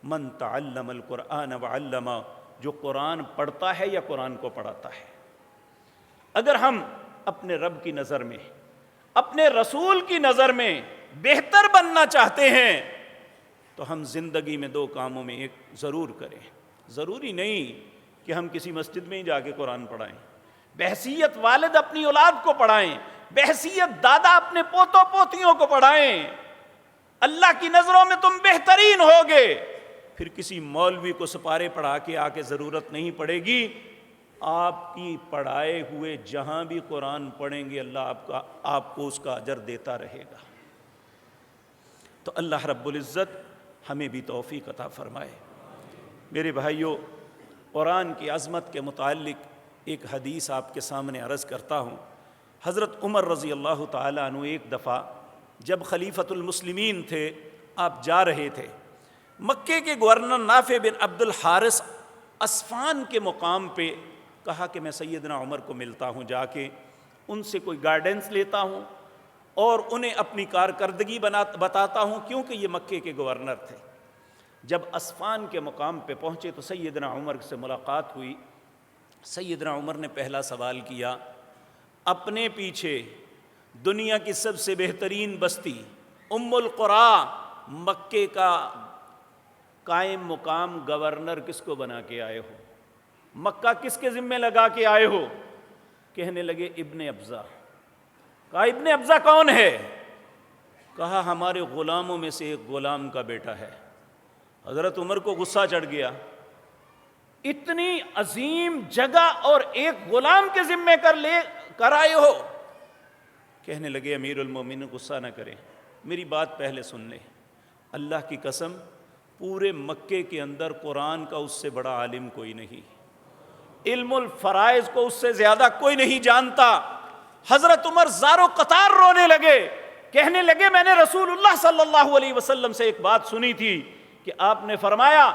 من تعلم القرآن وعلمہ، جو قرآن پڑھتا ہے یا قرآن کو پڑھاتا ہے۔ اگر ہم اپنے رب کی نظر میں، اپنے رسول کی نظر میں بہتر بننا چاہتے ہیں تو ہم زندگی میں دو کاموں میں ایک ضرور کریں۔ ضروری نہیں کہ ہم کسی مسجد میں ہی جا کے قرآن پڑھائیں، بحیثیت والد اپنی اولاد کو پڑھائیں، بحیثیت دادا اپنے پوتوں پوتیوں کو پڑھائیں، اللہ کی نظروں میں تم بہترین ہوگے۔ پھر کسی مولوی کو سپارے پڑھا کے آ کے ضرورت نہیں پڑے گی، آپ کی پڑھائے ہوئے جہاں بھی قرآن پڑھیں گے اللہ آپ کو اس کا اجر دیتا رہے گا۔ تو اللہ رب العزت ہمیں بھی توفیق عطا فرمائے۔ میرے بھائیوں، قرآن کی عظمت کے متعلق ایک حدیث آپ کے سامنے عرض کرتا ہوں۔ حضرت عمر رضی اللہ تعالیٰ عنہ ایک دفعہ جب خلیفۃ المسلمین تھے، آپ جا رہے تھے، مکے کے گورنر نافع بن عبد الحارث اصفہان کے مقام پہ کہا کہ میں سیدنا عمر کو ملتا ہوں، جا کے ان سے کوئی گائیڈنس لیتا ہوں اور انہیں اپنی کارکردگی بتاتا ہوں، کیونکہ یہ مکے کے گورنر تھے۔ جب اصفہان کے مقام پہ پہنچے تو سیدنا عمر سے ملاقات ہوئی۔ سیدنا عمر نے پہلا سوال کیا، اپنے پیچھے دنیا کی سب سے بہترین بستی ام القریٰ مکے کا قائم مقام گورنر کس کو بنا کے آئے ہو؟ مکہ کس کے ذمہ لگا کے آئے ہو؟ کہنے لگے ابن ابزہ۔ کہا ابن ابزہ کون ہے؟ کہا ہمارے غلاموں میں سے ایک غلام کا بیٹا ہے۔ حضرت عمر کو غصہ چڑھ گیا، اتنی عظیم جگہ اور ایک غلام کے ذمہ کر آئے ہو؟ کہنے لگے امیر المومنین غصہ نہ کریں، میری بات پہلے سن لیں، اللہ کی قسم پورے مکے کے اندر قرآن کا اس سے بڑا عالم کوئی نہیں، علم الفرائض کو اس سے زیادہ کوئی نہیں جانتا۔ حضرت عمر زارو قطار رونے لگے، کہنے لگے میں نے رسول اللہ صلی اللہ علیہ وسلم سے ایک بات سنی تھی کہ آپ نے فرمایا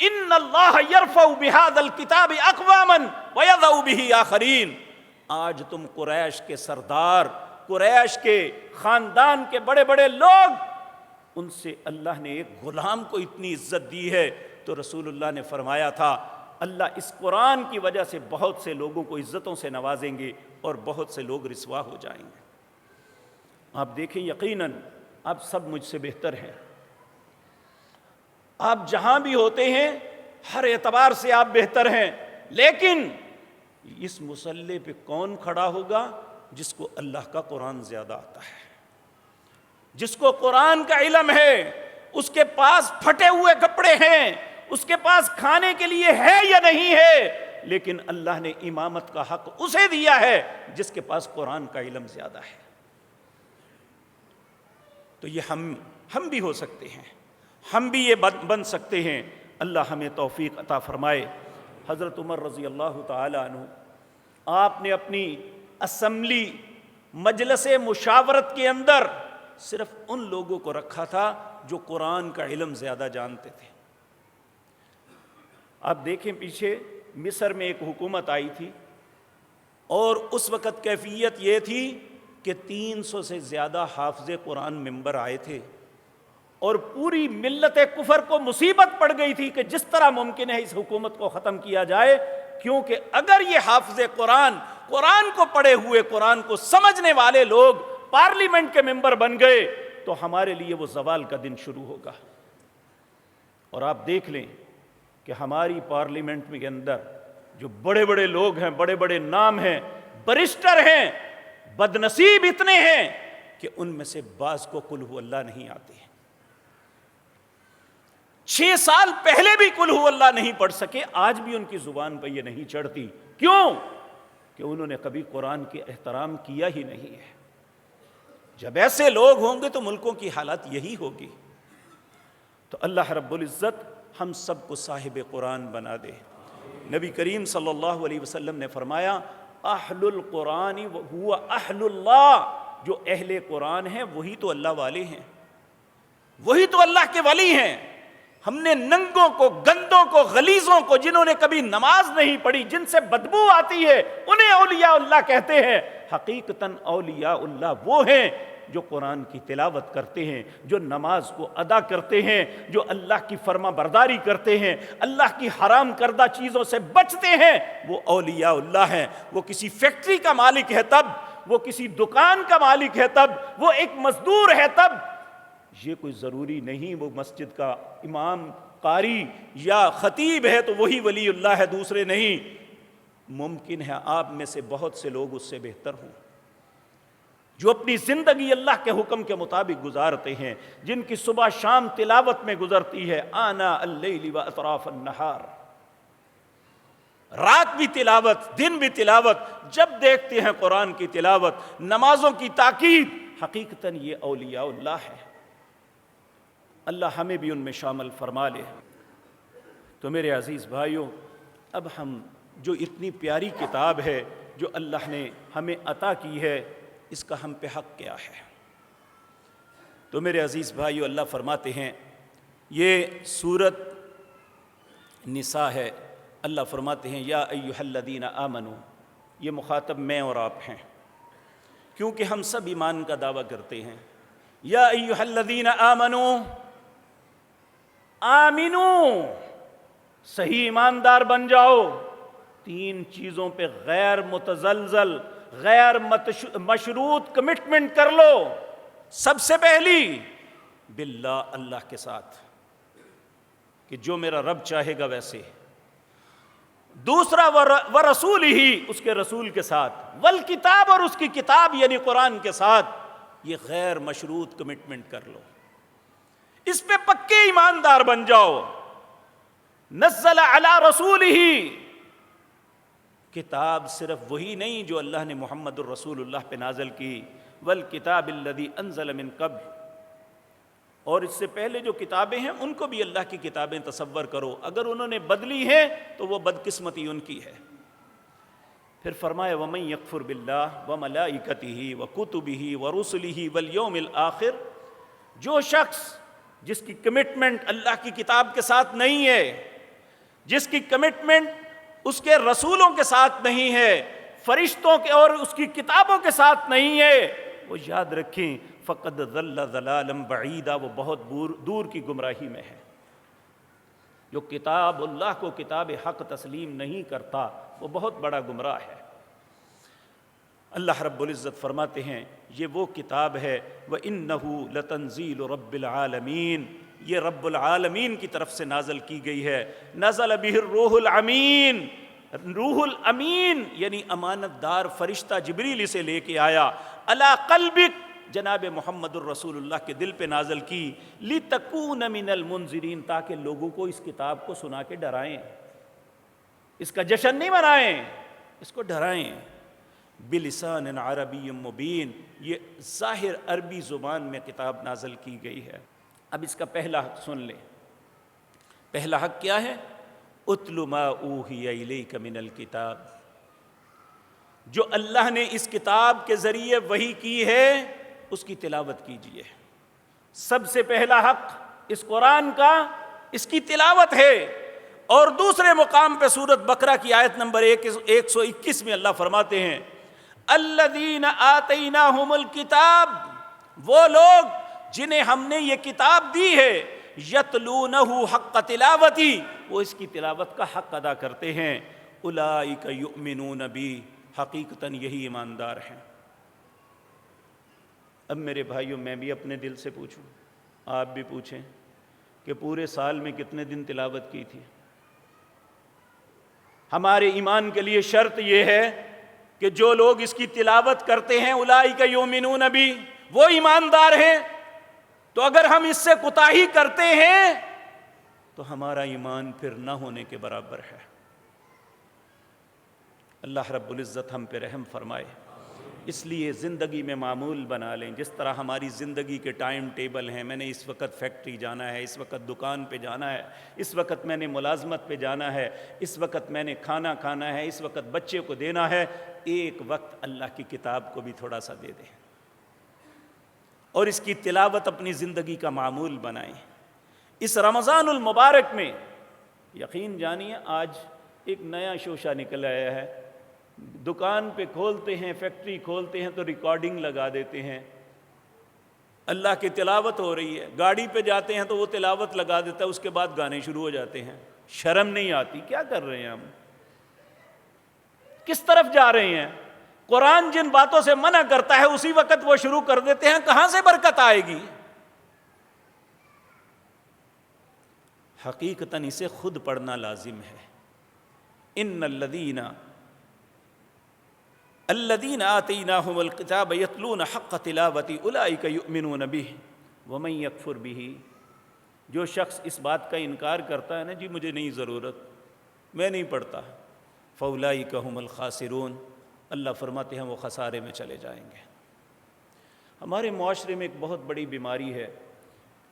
ان اللہ یرفع بہذا الکتاب اقواما ویضع بہ آخرین۔ آج تم قریش کے سردار، قریش کے خاندان کے بڑے بڑے لوگ، ان سے اللہ نے ایک غلام کو اتنی عزت دی ہے، تو رسول اللہ نے فرمایا تھا اللہ اس قرآن کی وجہ سے بہت سے لوگوں کو عزتوں سے نوازیں گے اور بہت سے لوگ رسوا ہو جائیں گے۔ آپ دیکھیں یقیناً آپ سب مجھ سے بہتر ہیں، آپ جہاں بھی ہوتے ہیں ہر اعتبار سے آپ بہتر ہیں، لیکن اس مصلی پہ کون کھڑا ہوگا؟ جس کو اللہ کا قرآن زیادہ آتا ہے، جس کو قرآن کا علم ہے، اس کے پاس پھٹے ہوئے کپڑے ہیں، اس کے پاس کھانے کے لیے ہے یا نہیں ہے، لیکن اللہ نے امامت کا حق اسے دیا ہے جس کے پاس قرآن کا علم زیادہ ہے۔ تو یہ ہم بھی ہو سکتے ہیں، ہم بھی یہ بن سکتے ہیں، اللہ ہمیں توفیق عطا فرمائے۔ حضرت عمر رضی اللہ تعالی عنہ، آپ نے اپنی اسمبلی مجلس مشاورت کے اندر صرف ان لوگوں کو رکھا تھا جو قرآن کا علم زیادہ جانتے تھے۔ آپ دیکھیں پیچھے مصر میں ایک حکومت آئی تھی اور اس وقت کیفیت یہ تھی کہ 300 سے زیادہ حافظ قرآن ممبر آئے تھے، اور پوری ملت کفر کو مصیبت پڑ گئی تھی کہ جس طرح ممکن ہے اس حکومت کو ختم کیا جائے، کیونکہ اگر یہ حافظ قرآن کو پڑھے ہوئے، قرآن کو سمجھنے والے لوگ پارلیمنٹ کے ممبر بن گئے تو ہمارے لیے وہ زوال کا دن شروع ہوگا۔ اور آپ دیکھ لیں کہ ہماری پارلیمنٹ میں کے اندر جو بڑے بڑے لوگ ہیں، بڑے بڑے نام ہیں، بریسٹر ہیں، بدنصیب اتنے ہیں کہ ان میں سے بعض کو قل ہو اللہ نہیں آتے ہیں۔ 6 سال پہلے بھی قل ہو اللہ نہیں پڑھ سکے، آج بھی ان کی زبان پہ یہ نہیں چڑھتی۔ کیوں؟ کہ انہوں نے کبھی قرآن کے احترام کیا ہی نہیں ہے۔ جب ایسے لوگ ہوں گے تو ملکوں کی حالت یہی ہوگی۔ تو اللہ رب العزت ہم سب کو صاحب قرآن بنا دے۔ نبی کریم صلی اللہ علیہ وسلم نے فرمایا اہل القرآن هو اہل اللہ، جو اہل قرآن ہیں وہی تو اللہ والے ہیں، وہی تو اللہ کے ولی ہیں۔ ہم نے ننگوں کو، گندوں کو، غلیظوں کو، جنہوں نے کبھی نماز نہیں پڑھی، جن سے بدبو آتی ہے، انہیں اولیاء اللہ کہتے ہیں۔ حقیقتاً اولیاء اللہ وہ ہیں جو قرآن کی تلاوت کرتے ہیں، جو نماز کو ادا کرتے ہیں، جو اللہ کی فرما برداری کرتے ہیں، اللہ کی حرام کردہ چیزوں سے بچتے ہیں، وہ اولیاء اللہ ہیں۔ وہ کسی فیکٹری کا مالک ہے تب، وہ کسی دکان کا مالک ہے تب، وہ ایک مزدور ہے تب، یہ کوئی ضروری نہیں وہ مسجد کا امام، قاری یا خطیب ہے تو وہی ولی اللہ ہے، دوسرے نہیں۔ ممکن ہے آپ میں سے بہت سے لوگ اس سے بہتر ہوں، جو اپنی زندگی اللہ کے حکم کے مطابق گزارتے ہیں، جن کی صبح شام تلاوت میں گزرتی ہے، آنا اللیل و اطراف النہار، رات بھی تلاوت، دن بھی تلاوت، جب دیکھتے ہیں قرآن کی تلاوت، نمازوں کی تاکید، حقیقتاً یہ اولیاء اللہ ہے۔ اللہ ہمیں بھی ان میں شامل فرما لے۔ تو میرے عزیز بھائیوں، اب ہم جو اتنی پیاری کتاب ہے جو اللہ نے ہمیں عطا کی ہے، اس کا ہم پہ حق کیا ہے؟ تو میرے عزیز بھائیو، اللہ فرماتے ہیں، یہ سورت نساء ہے، اللہ فرماتے ہیں یا ایھا الذین آمنوا، یہ مخاطب میں اور آپ ہیں، کیونکہ ہم سب ایمان کا دعویٰ کرتے ہیں۔ یا ایھا الذین آمنوا، آمنو، صحیح ایماندار بن جاؤ، 3 چیزوں پہ غیر متزلزل، غیر مشروط کمٹمنٹ کر لو۔ سب سے پہلی باللہ، اللہ کے ساتھ، کہ جو میرا رب چاہے گا ویسے۔ دوسرا ورسول ہی، اس کے رسول کے ساتھ، والکتاب، اور اس کی کتاب یعنی قرآن کے ساتھ۔ یہ غیر مشروط کمٹمنٹ کر لو، اس پہ پکے ایماندار بن جاؤ۔ نزل علی رسولہ، کتاب صرف وہی نہیں جو اللہ نے محمد الرسول اللہ پہ نازل کی، والکتاب الذی انزل من قبل، اور اس سے پہلے جو کتابیں ہیں ان کو بھی اللہ کی کتابیں تصور کرو، اگر انہوں نے بدلی ہیں تو وہ بدقسمتی ان کی ہے۔ پھر فرمایا وَمَن يَكْفُرْ بِاللَّهِ وَمَلَائِكَتِهِ وَكُتُبِهِ وَرُسُلِهِ وَالْيَوْمِ الْآخِرِ، جو شخص جس کی کمٹمنٹ اللہ کی کتاب کے ساتھ نہیں ہے، جس کی کمٹمنٹ اس کے رسولوں کے ساتھ نہیں ہے، فرشتوں کے اور اس کی کتابوں کے ساتھ نہیں ہے، وہ یاد رکھیں فقد ضل ضلالا بعیدا، وہ بہت دور کی گمراہی میں ہے۔ جو کتاب اللہ کو کتاب حق تسلیم نہیں کرتا وہ بہت بڑا گمراہ ہے۔ اللہ رب العزت فرماتے ہیں یہ وہ کتاب ہے وَإِنَّهُ لَتَنزِيلُ رَبِّ الْعَالَمِينَ، یہ رب العالمین کی طرف سے نازل کی گئی ہے۔ نزل بہ الروح الامین، روح الامین یعنی امانت دار فرشتہ جبریل اسے لے کے آیا، علی قلبک، جناب محمد الرسول اللہ کے دل پہ نازل کی، لِتَكُونَ مِنَ الْمُنذِرِينَ، تاکہ لوگوں کو اس کتاب کو سنا کے ڈرائیں، اس کا جشن نہیں منائیں، اس کو ڈرائیں۔ بِلِسَانٍ عَرَبِيٍّ مُبِينٍ، یہ ظاہر عربی زبان میں کتاب نازل کی گئی ہے۔ اب اس کا پہلا حق سن لیں۔ پہلا حق کیا ہے؟ اُتْلُ مَا أُوحِيَ إِلَيْكَ مِنَ الْكِتَابِ، جو اللہ نے اس کتاب کے ذریعے وحی کی ہے اس کی تلاوت کیجیے۔ سب سے پہلا حق اس قرآن کا اس کی تلاوت ہے۔ اور دوسرے مقام پہ سورۃ بقرہ کی آیت نمبر 121 میں اللہ فرماتے ہیں الذین آتیناہم الکتاب، وہ لوگ جنہیں ہم نے یہ کتاب دی ہے، یتلونہ حق تلاوتی، وہ اس کی تلاوت کا حق ادا کرتے ہیں، اولئک یؤمنون بی، حقیقتاً یہی ایماندار ہیں۔ اب میرے بھائیوں میں بھی اپنے دل سے پوچھوں، آپ بھی پوچھیں کہ پورے سال میں کتنے دن تلاوت کی تھی؟ ہمارے ایمان کے لیے شرط یہ ہے کہ جو لوگ اس کی تلاوت کرتے ہیں اولئک یؤمنون بی، وہ ایماندار ہیں۔ تو اگر ہم اس سے کوتاہی کرتے ہیں تو ہمارا ایمان پھر نہ ہونے کے برابر ہے۔ اللہ رب العزت ہم پہ رحم فرمائے۔ اس لیے زندگی میں معمول بنا لیں، جس طرح ہماری زندگی کے ٹائم ٹیبل ہیں، میں نے اس وقت فیکٹری جانا ہے، اس وقت دکان پہ جانا ہے، اس وقت میں نے ملازمت پہ جانا ہے، اس وقت میں نے کھانا کھانا ہے، اس وقت بچے کو دینا ہے، ایک وقت اللہ کی کتاب کو بھی تھوڑا سا دے دیں اور اس کی تلاوت اپنی زندگی کا معمول بنائیں۔ اس رمضان المبارک میں یقین جانیے آج ایک نیا شوشہ نکل آیا ہے، دکان پہ کھولتے ہیں، فیکٹری کھولتے ہیں تو ریکارڈنگ لگا دیتے ہیں، اللہ کی تلاوت ہو رہی ہے، گاڑی پہ جاتے ہیں تو وہ تلاوت لگا دیتا ہے، اس کے بعد گانے شروع ہو جاتے ہیں۔ شرم نہیں آتی؟ کیا کر رہے ہیں ہم؟ کس طرف جا رہے ہیں؟ قرآن جن باتوں سے منع کرتا ہے اسی وقت وہ شروع کر دیتے ہیں، کہاں سے برکت آئے گی؟ حقیقتاً اسے خود پڑھنا لازم ہے۔ ان الذین آتیناہم الکتاب یتلون حق تلاوتی اولئک یؤمنون بہ ومن یکفر بہ، جو شخص اس بات کا انکار کرتا ہے نا جی مجھے نہیں ضرورت، میں نہیں پڑھتا، فاولئک ھم الخاسرون، اللہ فرماتے ہیں وہ خسارے میں چلے جائیں گے۔ ہمارے معاشرے میں ایک بہت بڑی بیماری ہے،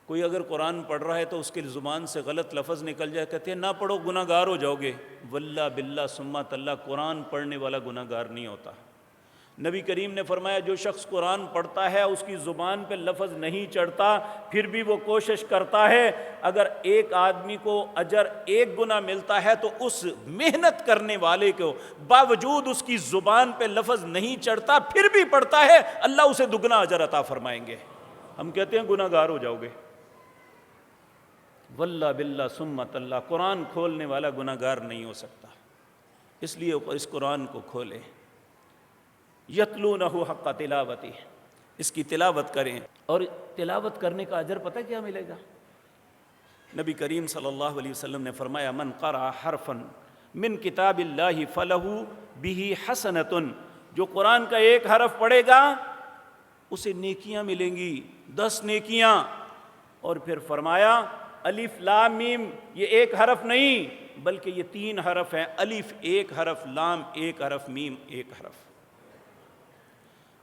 کوئی اگر قرآن پڑھ رہا ہے تو اس کی زبان سے غلط لفظ نکل جائے، کہتے ہیں نہ پڑھو گناہ گار ہو جاؤ گے۔ واللہ باللہ ثم تاللہ، قرآن پڑھنے والا گناہ گار نہیں ہوتا۔ نبی کریم نے فرمایا جو شخص قرآن پڑھتا ہے اس کی زبان پہ لفظ نہیں چڑھتا، پھر بھی وہ کوشش کرتا ہے، اگر ایک آدمی کو اجر ایک گنا ملتا ہے تو اس محنت کرنے والے کو باوجود اس کی زبان پہ لفظ نہیں چڑھتا پھر بھی پڑھتا ہے، اللہ اسے دگنا اجر عطا فرمائیں گے۔ ہم کہتے ہیں گناہ گار ہو جاؤ گے، واللہ باللہ ثم تاللہ، قرآن کھولنے والا گناہ گار نہیں ہو سکتا۔ اس لیے اس قرآن کو کھولیں، یتلونہ حق تلاوتہ، اس کی تلاوت کریں، اور تلاوت کرنے کا اجر پتہ کیا ملے گا؟ نبی کریم صلی اللہ علیہ وسلم نے فرمایا من قرأ حرفا من کتاب اللہ فلہ بہ حسنۃ، جو قرآن کا ایک حرف پڑھے گا اسے نیکیاں ملیں گی، 10 نیکیاں۔ اور پھر فرمایا الف لام میم، یہ ایک حرف نہیں بلکہ یہ 3 حرف ہیں، الف ایک حرف، لام ایک حرف، میم ایک حرف۔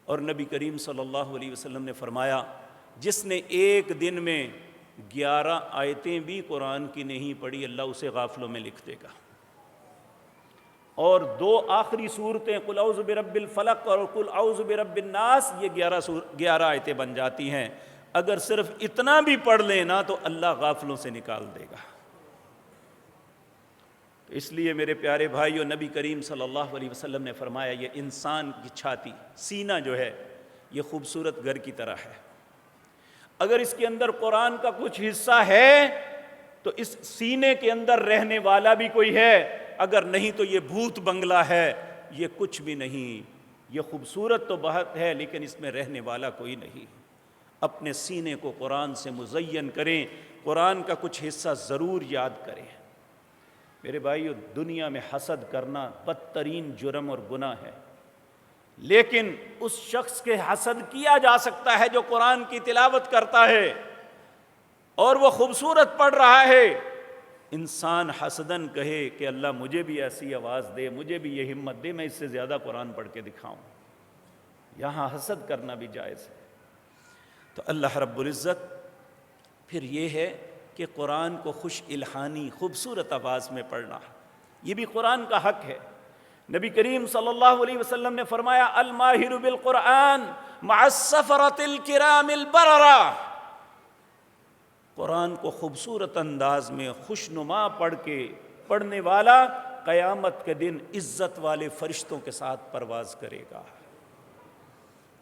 اور نبی کریم صلی اللہ علیہ وسلم نے فرمایا جس نے ایک دن میں 11 آیتیں بھی قرآن کی نہیں پڑھی، اللہ اسے غافلوں میں لکھ دے گا۔ اور 2 آخری صورتیں قل اعوذ برب الفلق اور قل اعوذ برب الناس، یہ 11 آیتیں بن جاتی ہیں۔ اگر صرف اتنا بھی پڑھ لیں نا تو اللہ غافلوں سے نکال دے گا۔ تو اس لیے میرے پیارے بھائیو، نبی کریم صلی اللہ علیہ وسلم نے فرمایا یہ انسان کی چھاتی، سینہ جو ہے یہ خوبصورت گھر کی طرح ہے، اگر اس کے اندر قرآن کا کچھ حصہ ہے تو اس سینے کے اندر رہنے والا بھی کوئی ہے، اگر نہیں تو یہ بھوت بنگلہ ہے، یہ کچھ بھی نہیں۔ یہ خوبصورت تو بہت ہے لیکن اس میں رہنے والا کوئی نہیں۔ اپنے سینے کو قرآن سے مزین کریں، قرآن کا کچھ حصہ ضرور یاد کریں۔ میرے بھائیو، دنیا میں حسد کرنا بدترین جرم اور گناہ ہے، لیکن اس شخص کے حسد کیا جا سکتا ہے جو قرآن کی تلاوت کرتا ہے اور وہ خوبصورت پڑھ رہا ہے۔ انسان حسدن کہے کہ اللہ مجھے بھی ایسی آواز دے، مجھے بھی یہ ہمت دے، میں اس سے زیادہ قرآن پڑھ کے دکھاؤں، یہاں حسد کرنا بھی جائز ہے۔ تو اللہ رب العزت پھر یہ ہے کہ قرآن کو خوش الہانی خوبصورت آواز میں پڑھنا، یہ بھی قرآن کا حق ہے۔ نبی کریم صلی اللہ علیہ وسلم نے فرمایا الماہر بالقرآن مع السفرۃ الکرام البررہ، قرآن کو خوبصورت انداز میں خوشنما پڑھ کے پڑھنے والا قیامت کے دن عزت والے فرشتوں کے ساتھ پرواز کرے گا۔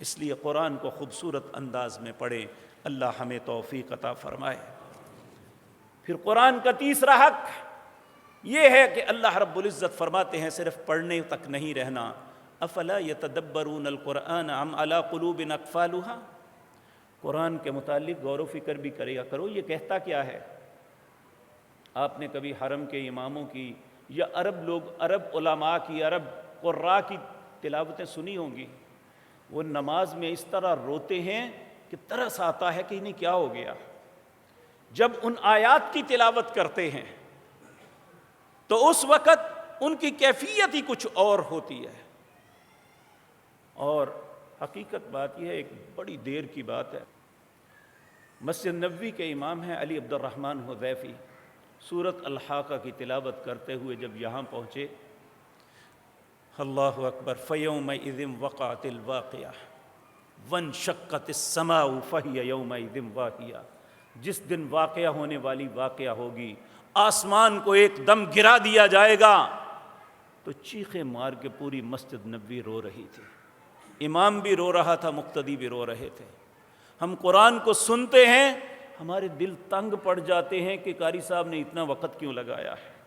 اس لیے قرآن کو خوبصورت انداز میں پڑھیں، اللہ ہمیں توفیق عطا فرمائے۔ پھر قرآن کا تیسرا حق یہ ہے کہ اللہ رب العزت فرماتے ہیں صرف پڑھنے تک نہیں رہنا، افلا یتدبرون القرآن ام علی قلوب اقفالها، قرآن کے متعلق غور و فکر بھی کرو، یہ کہتا کیا ہے؟ آپ نے کبھی حرم کے اماموں کی یا عرب علماء کی، عرب قراء کی تلاوتیں سنی ہوں گی؟ وہ نماز میں اس طرح روتے ہیں کہ ترس آتا ہے کہ انہیں کیا ہو گیا۔ جب ان آیات کی تلاوت کرتے ہیں تو اس وقت ان کی کیفیت ہی کچھ اور ہوتی ہے۔ اور حقیقت بات یہ ہے، ایک بڑی دیر کی بات ہے، مسجد نبوی کے امام ہیں علی عبد الرحمن حذیفی، سورۃ الحاقہ کی تلاوت کرتے ہوئے جب یہاں پہنچے، اللہ اکبر، فَيَوْمَئِذٍ وَقَعَتِ الْوَاقِعَةُ وَانشَقَّتِ السَّمَاءُ فَهِيَ يَوْمَئِذٍ وَاهِيَةٌ، جس دن واقعہ ہونے والی واقعہ ہوگی، آسمان کو ایک دم گرا دیا جائے گا، تو چیخیں مار کے پوری مسجد نبوی رو رہی تھی، امام بھی رو رہا تھا، مقتدی بھی رو رہے تھے۔ ہم قرآن کو سنتے ہیں، ہمارے دل تنگ پڑ جاتے ہیں کہ قاری صاحب نے اتنا وقت کیوں لگایا ہے۔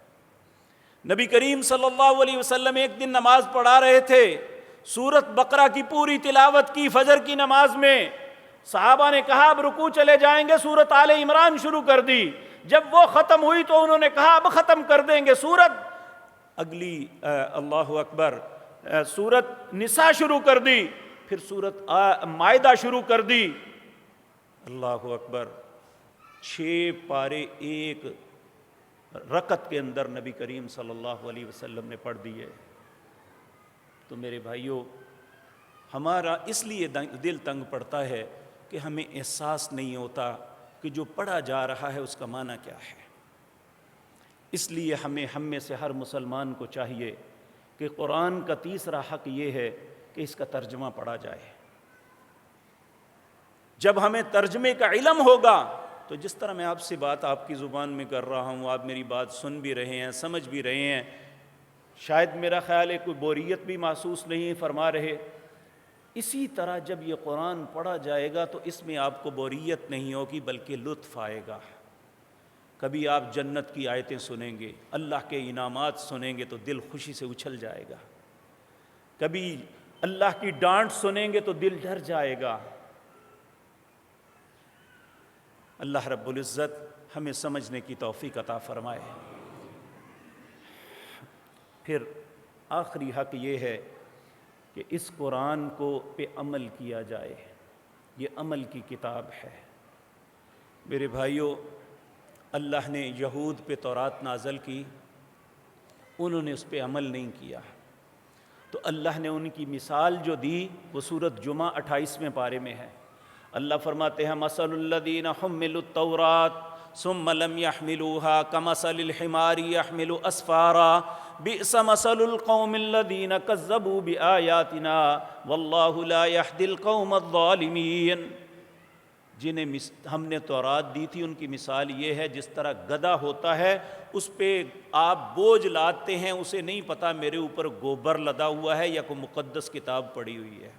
نبی کریم صلی اللہ علیہ وسلم ایک دن نماز پڑھا رہے تھے، سورۃ بقرہ کی پوری تلاوت کی فجر کی نماز میں، صحابہ نے کہا اب رکوع چلے جائیں گے، سورۃ آل عمران شروع کر دی، جب وہ ختم ہوئی تو انہوں نے کہا اب ختم کر دیں گے سورت اگلی، اللہ اکبر، سورۃ نساء شروع کر دی، پھر سورۃ مائدہ شروع کر دی، اللہ اکبر، 6 پارے ایک رکعت کے اندر نبی کریم صلی اللہ علیہ وسلم نے پڑھ دیے۔ تو میرے بھائیوں، ہمارا اس لیے دل تنگ پڑتا ہے کہ ہمیں احساس نہیں ہوتا کہ جو پڑھا جا رہا ہے اس کا معنی کیا ہے۔ اس لیے ہم میں سے ہر مسلمان کو چاہیے کہ قرآن کا تیسرا حق یہ ہے کہ اس کا ترجمہ پڑھا جائے۔ جب ہمیں ترجمے کا علم ہوگا تو جس طرح میں آپ سے بات آپ کی زبان میں کر رہا ہوں، آپ میری بات سن بھی رہے ہیں، سمجھ بھی رہے ہیں، شاید میرا خیال ہے کوئی بوریت بھی محسوس نہیں فرما رہے، اسی طرح جب یہ قرآن پڑھا جائے گا تو اس میں آپ کو بوریت نہیں ہوگی بلکہ لطف آئے گا۔ کبھی آپ جنت کی آیتیں سنیں گے، اللہ کے انعامات سنیں گے تو دل خوشی سے اچھل جائے گا، کبھی اللہ کی ڈانٹ سنیں گے تو دل ڈر جائے گا۔ اللہ رب العزت ہمیں سمجھنے کی توفیق عطا فرمائے۔ پھر آخری حق یہ ہے کہ اس قرآن کو پہ عمل کیا جائے، یہ عمل کی کتاب ہے۔ میرے بھائیوں، اللہ نے یہود پہ تورات نازل کی، انہوں نے اس پہ عمل نہیں کیا، تو اللہ نے ان کی مثال جو دی وہ سورۃ جمعہ 28ویں پارے میں ہے۔ اللہ فرماتے ہیں مثل الذین حملوا التوراۃ ثم لم يحملوها كمثل الحمار يحمل اسفارا بئس مثل القوم الذین كذبوا بآیاتنا واللہ لا يهدی القوم الظالمین۔ جنہیں ہم نے تورات دی تھی ان کی مثال یہ ہے جس طرح گدھا ہوتا ہے، اس پہ آپ بوجھ لاتے ہیں، اسے نہیں پتا میرے اوپر گوبر لدا ہوا ہے یا کوئی مقدس کتاب پڑی ہوئی ہے۔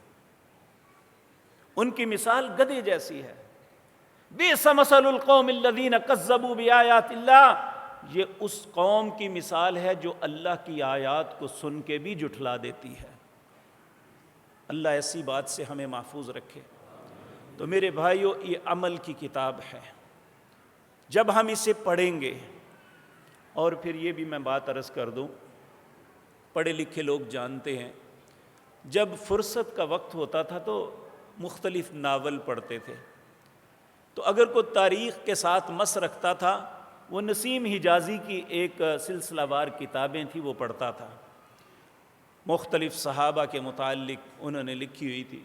ان کی مثال گدھے جیسی ہے۔ بئس مثل القوم الذین کذبوا بآیات اللہ، یہ اس قوم کی مثال ہے جو اللہ کی آیات کو سن کے بھی جھٹلا دیتی ہے۔ اللہ ایسی بات سے ہمیں محفوظ رکھے۔ تو میرے بھائیو، یہ عمل کی کتاب ہے۔ جب ہم اسے پڑھیں گے، اور پھر یہ بھی میں بات عرض کر دوں، پڑھے لکھے لوگ جانتے ہیں جب فرصت کا وقت ہوتا تھا تو مختلف ناول پڑھتے تھے، تو اگر کوئی تاریخ کے ساتھ مس رکھتا تھا، وہ نسیم حجازی کی ایک سلسلہ وار کتابیں تھیں، وہ پڑھتا تھا، مختلف صحابہ کے متعلق انہوں نے لکھی ہوئی تھی۔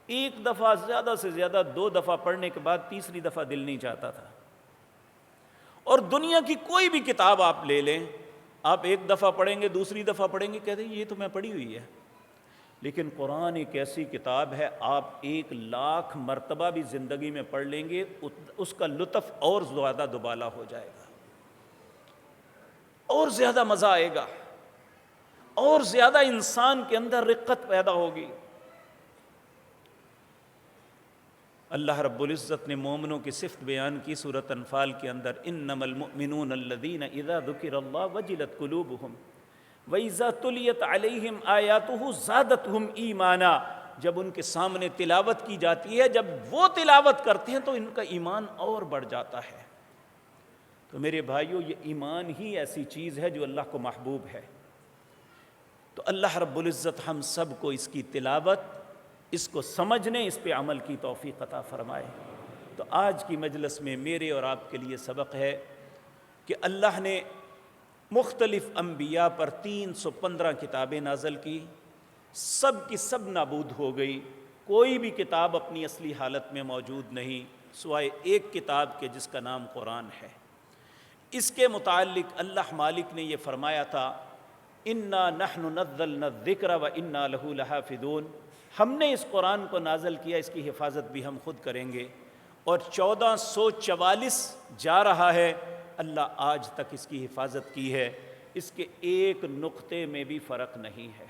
ایک دفعہ زیادہ سے زیادہ 2 دفعہ پڑھنے کے بعد تیسری دفعہ دل نہیں چاہتا تھا۔ اور دنیا کی کوئی بھی کتاب آپ لے لیں، آپ ایک دفعہ پڑھیں گے، دوسری دفعہ پڑھیں گے، کہتے ہیں یہ تو میں پڑھی ہوئی ہے۔ لیکن قرآن ایک ایسی کتاب ہے، آپ 1,00,000 مرتبہ بھی زندگی میں پڑھ لیں گے، اس کا لطف اور زیادہ دوبالا ہو جائے گا، اور زیادہ مزہ آئے گا، اور زیادہ انسان کے اندر رقت پیدا ہوگی۔ اللہ رب العزت نے مومنوں کی صفت بیان کی سورۃ انفال کے اندر، انما المؤمنون الذین اذا ذکر اللہ وجلت قلوبہم وَإِذَا تُلِيَتْ عَلَيْهِمْ آیَاتُهُ زَادَتْهُمْ ایمانا۔ جب ان کے سامنے تلاوت کی جاتی ہے، جب وہ تلاوت کرتے ہیں تو ان کا ایمان اور بڑھ جاتا ہے۔ تو میرے بھائیو، یہ ایمان ہی ایسی چیز ہے جو اللہ کو محبوب ہے۔ تو اللہ رب العزت ہم سب کو اس کی تلاوت، اس کو سمجھنے، اس پہ عمل کی توفیق عطا فرمائے۔ تو آج کی مجلس میں میرے اور آپ کے لیے سبق ہے کہ اللہ نے مختلف انبیاء پر 315 کتابیں نازل کی، سب کی سب نابود ہو گئی، کوئی بھی کتاب اپنی اصلی حالت میں موجود نہیں سوائے ایک کتاب کے جس کا نام قرآن ہے۔ اس کے متعلق اللہ مالک نے یہ فرمایا تھا، انا نحن نزلنا الذکر وانا لہ لحافظون، ہم نے اس قرآن کو نازل کیا، اس کی حفاظت بھی ہم خود کریں گے۔ اور 1444 جا رہا ہے، اللہ آج تک اس کی حفاظت کی ہے، اس کے ایک نقطے میں بھی فرق نہیں ہے،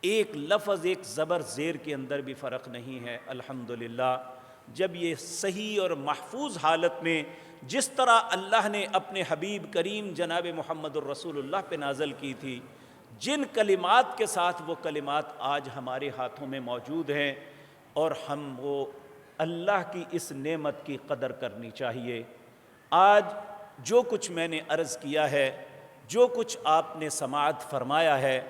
ایک لفظ، ایک زبر زیر کے اندر بھی فرق نہیں ہے۔ الحمدللہ، جب یہ صحیح اور محفوظ حالت میں جس طرح اللہ نے اپنے حبیب کریم جناب محمد الرسول اللہ پہ نازل کی تھی، جن کلمات کے ساتھ وہ کلمات آج ہمارے ہاتھوں میں موجود ہیں، اور ہم وہ اللہ کی اس نعمت کی قدر کرنی چاہیے۔ آج جو کچھ میں نے عرض کیا ہے، جو کچھ آپ نے سماعت فرمایا ہے،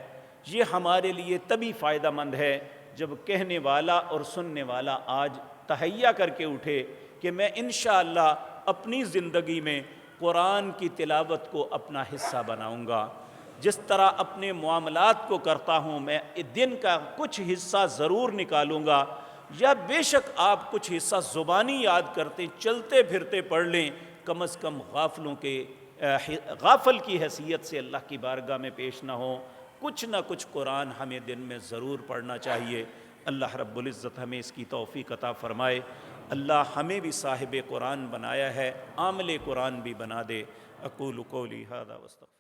یہ ہمارے لیے تبھی فائدہ مند ہے جب کہنے والا اور سننے والا آج تہیہ کر کے اٹھے کہ میں انشاءاللہ اپنی زندگی میں قرآن کی تلاوت کو اپنا حصہ بناؤں گا۔ جس طرح اپنے معاملات کو کرتا ہوں، میں دن کا کچھ حصہ ضرور نکالوں گا، یا بے شک آپ کچھ حصہ زبانی یاد کرتے چلتے پھرتے پڑھ لیں، کم از کم غافل کی حیثیت سے اللہ کی بارگاہ میں پیش نہ ہوں۔ کچھ نہ کچھ قرآن ہمیں دن میں ضرور پڑھنا چاہیے۔ اللہ رب العزت ہمیں اس کی توفیق عطا فرمائے۔ اللہ ہمیں بھی صاحب قرآن بنایا ہے، عامل قرآن بھی بنا دے۔ اقول قولی ھذا واستغفر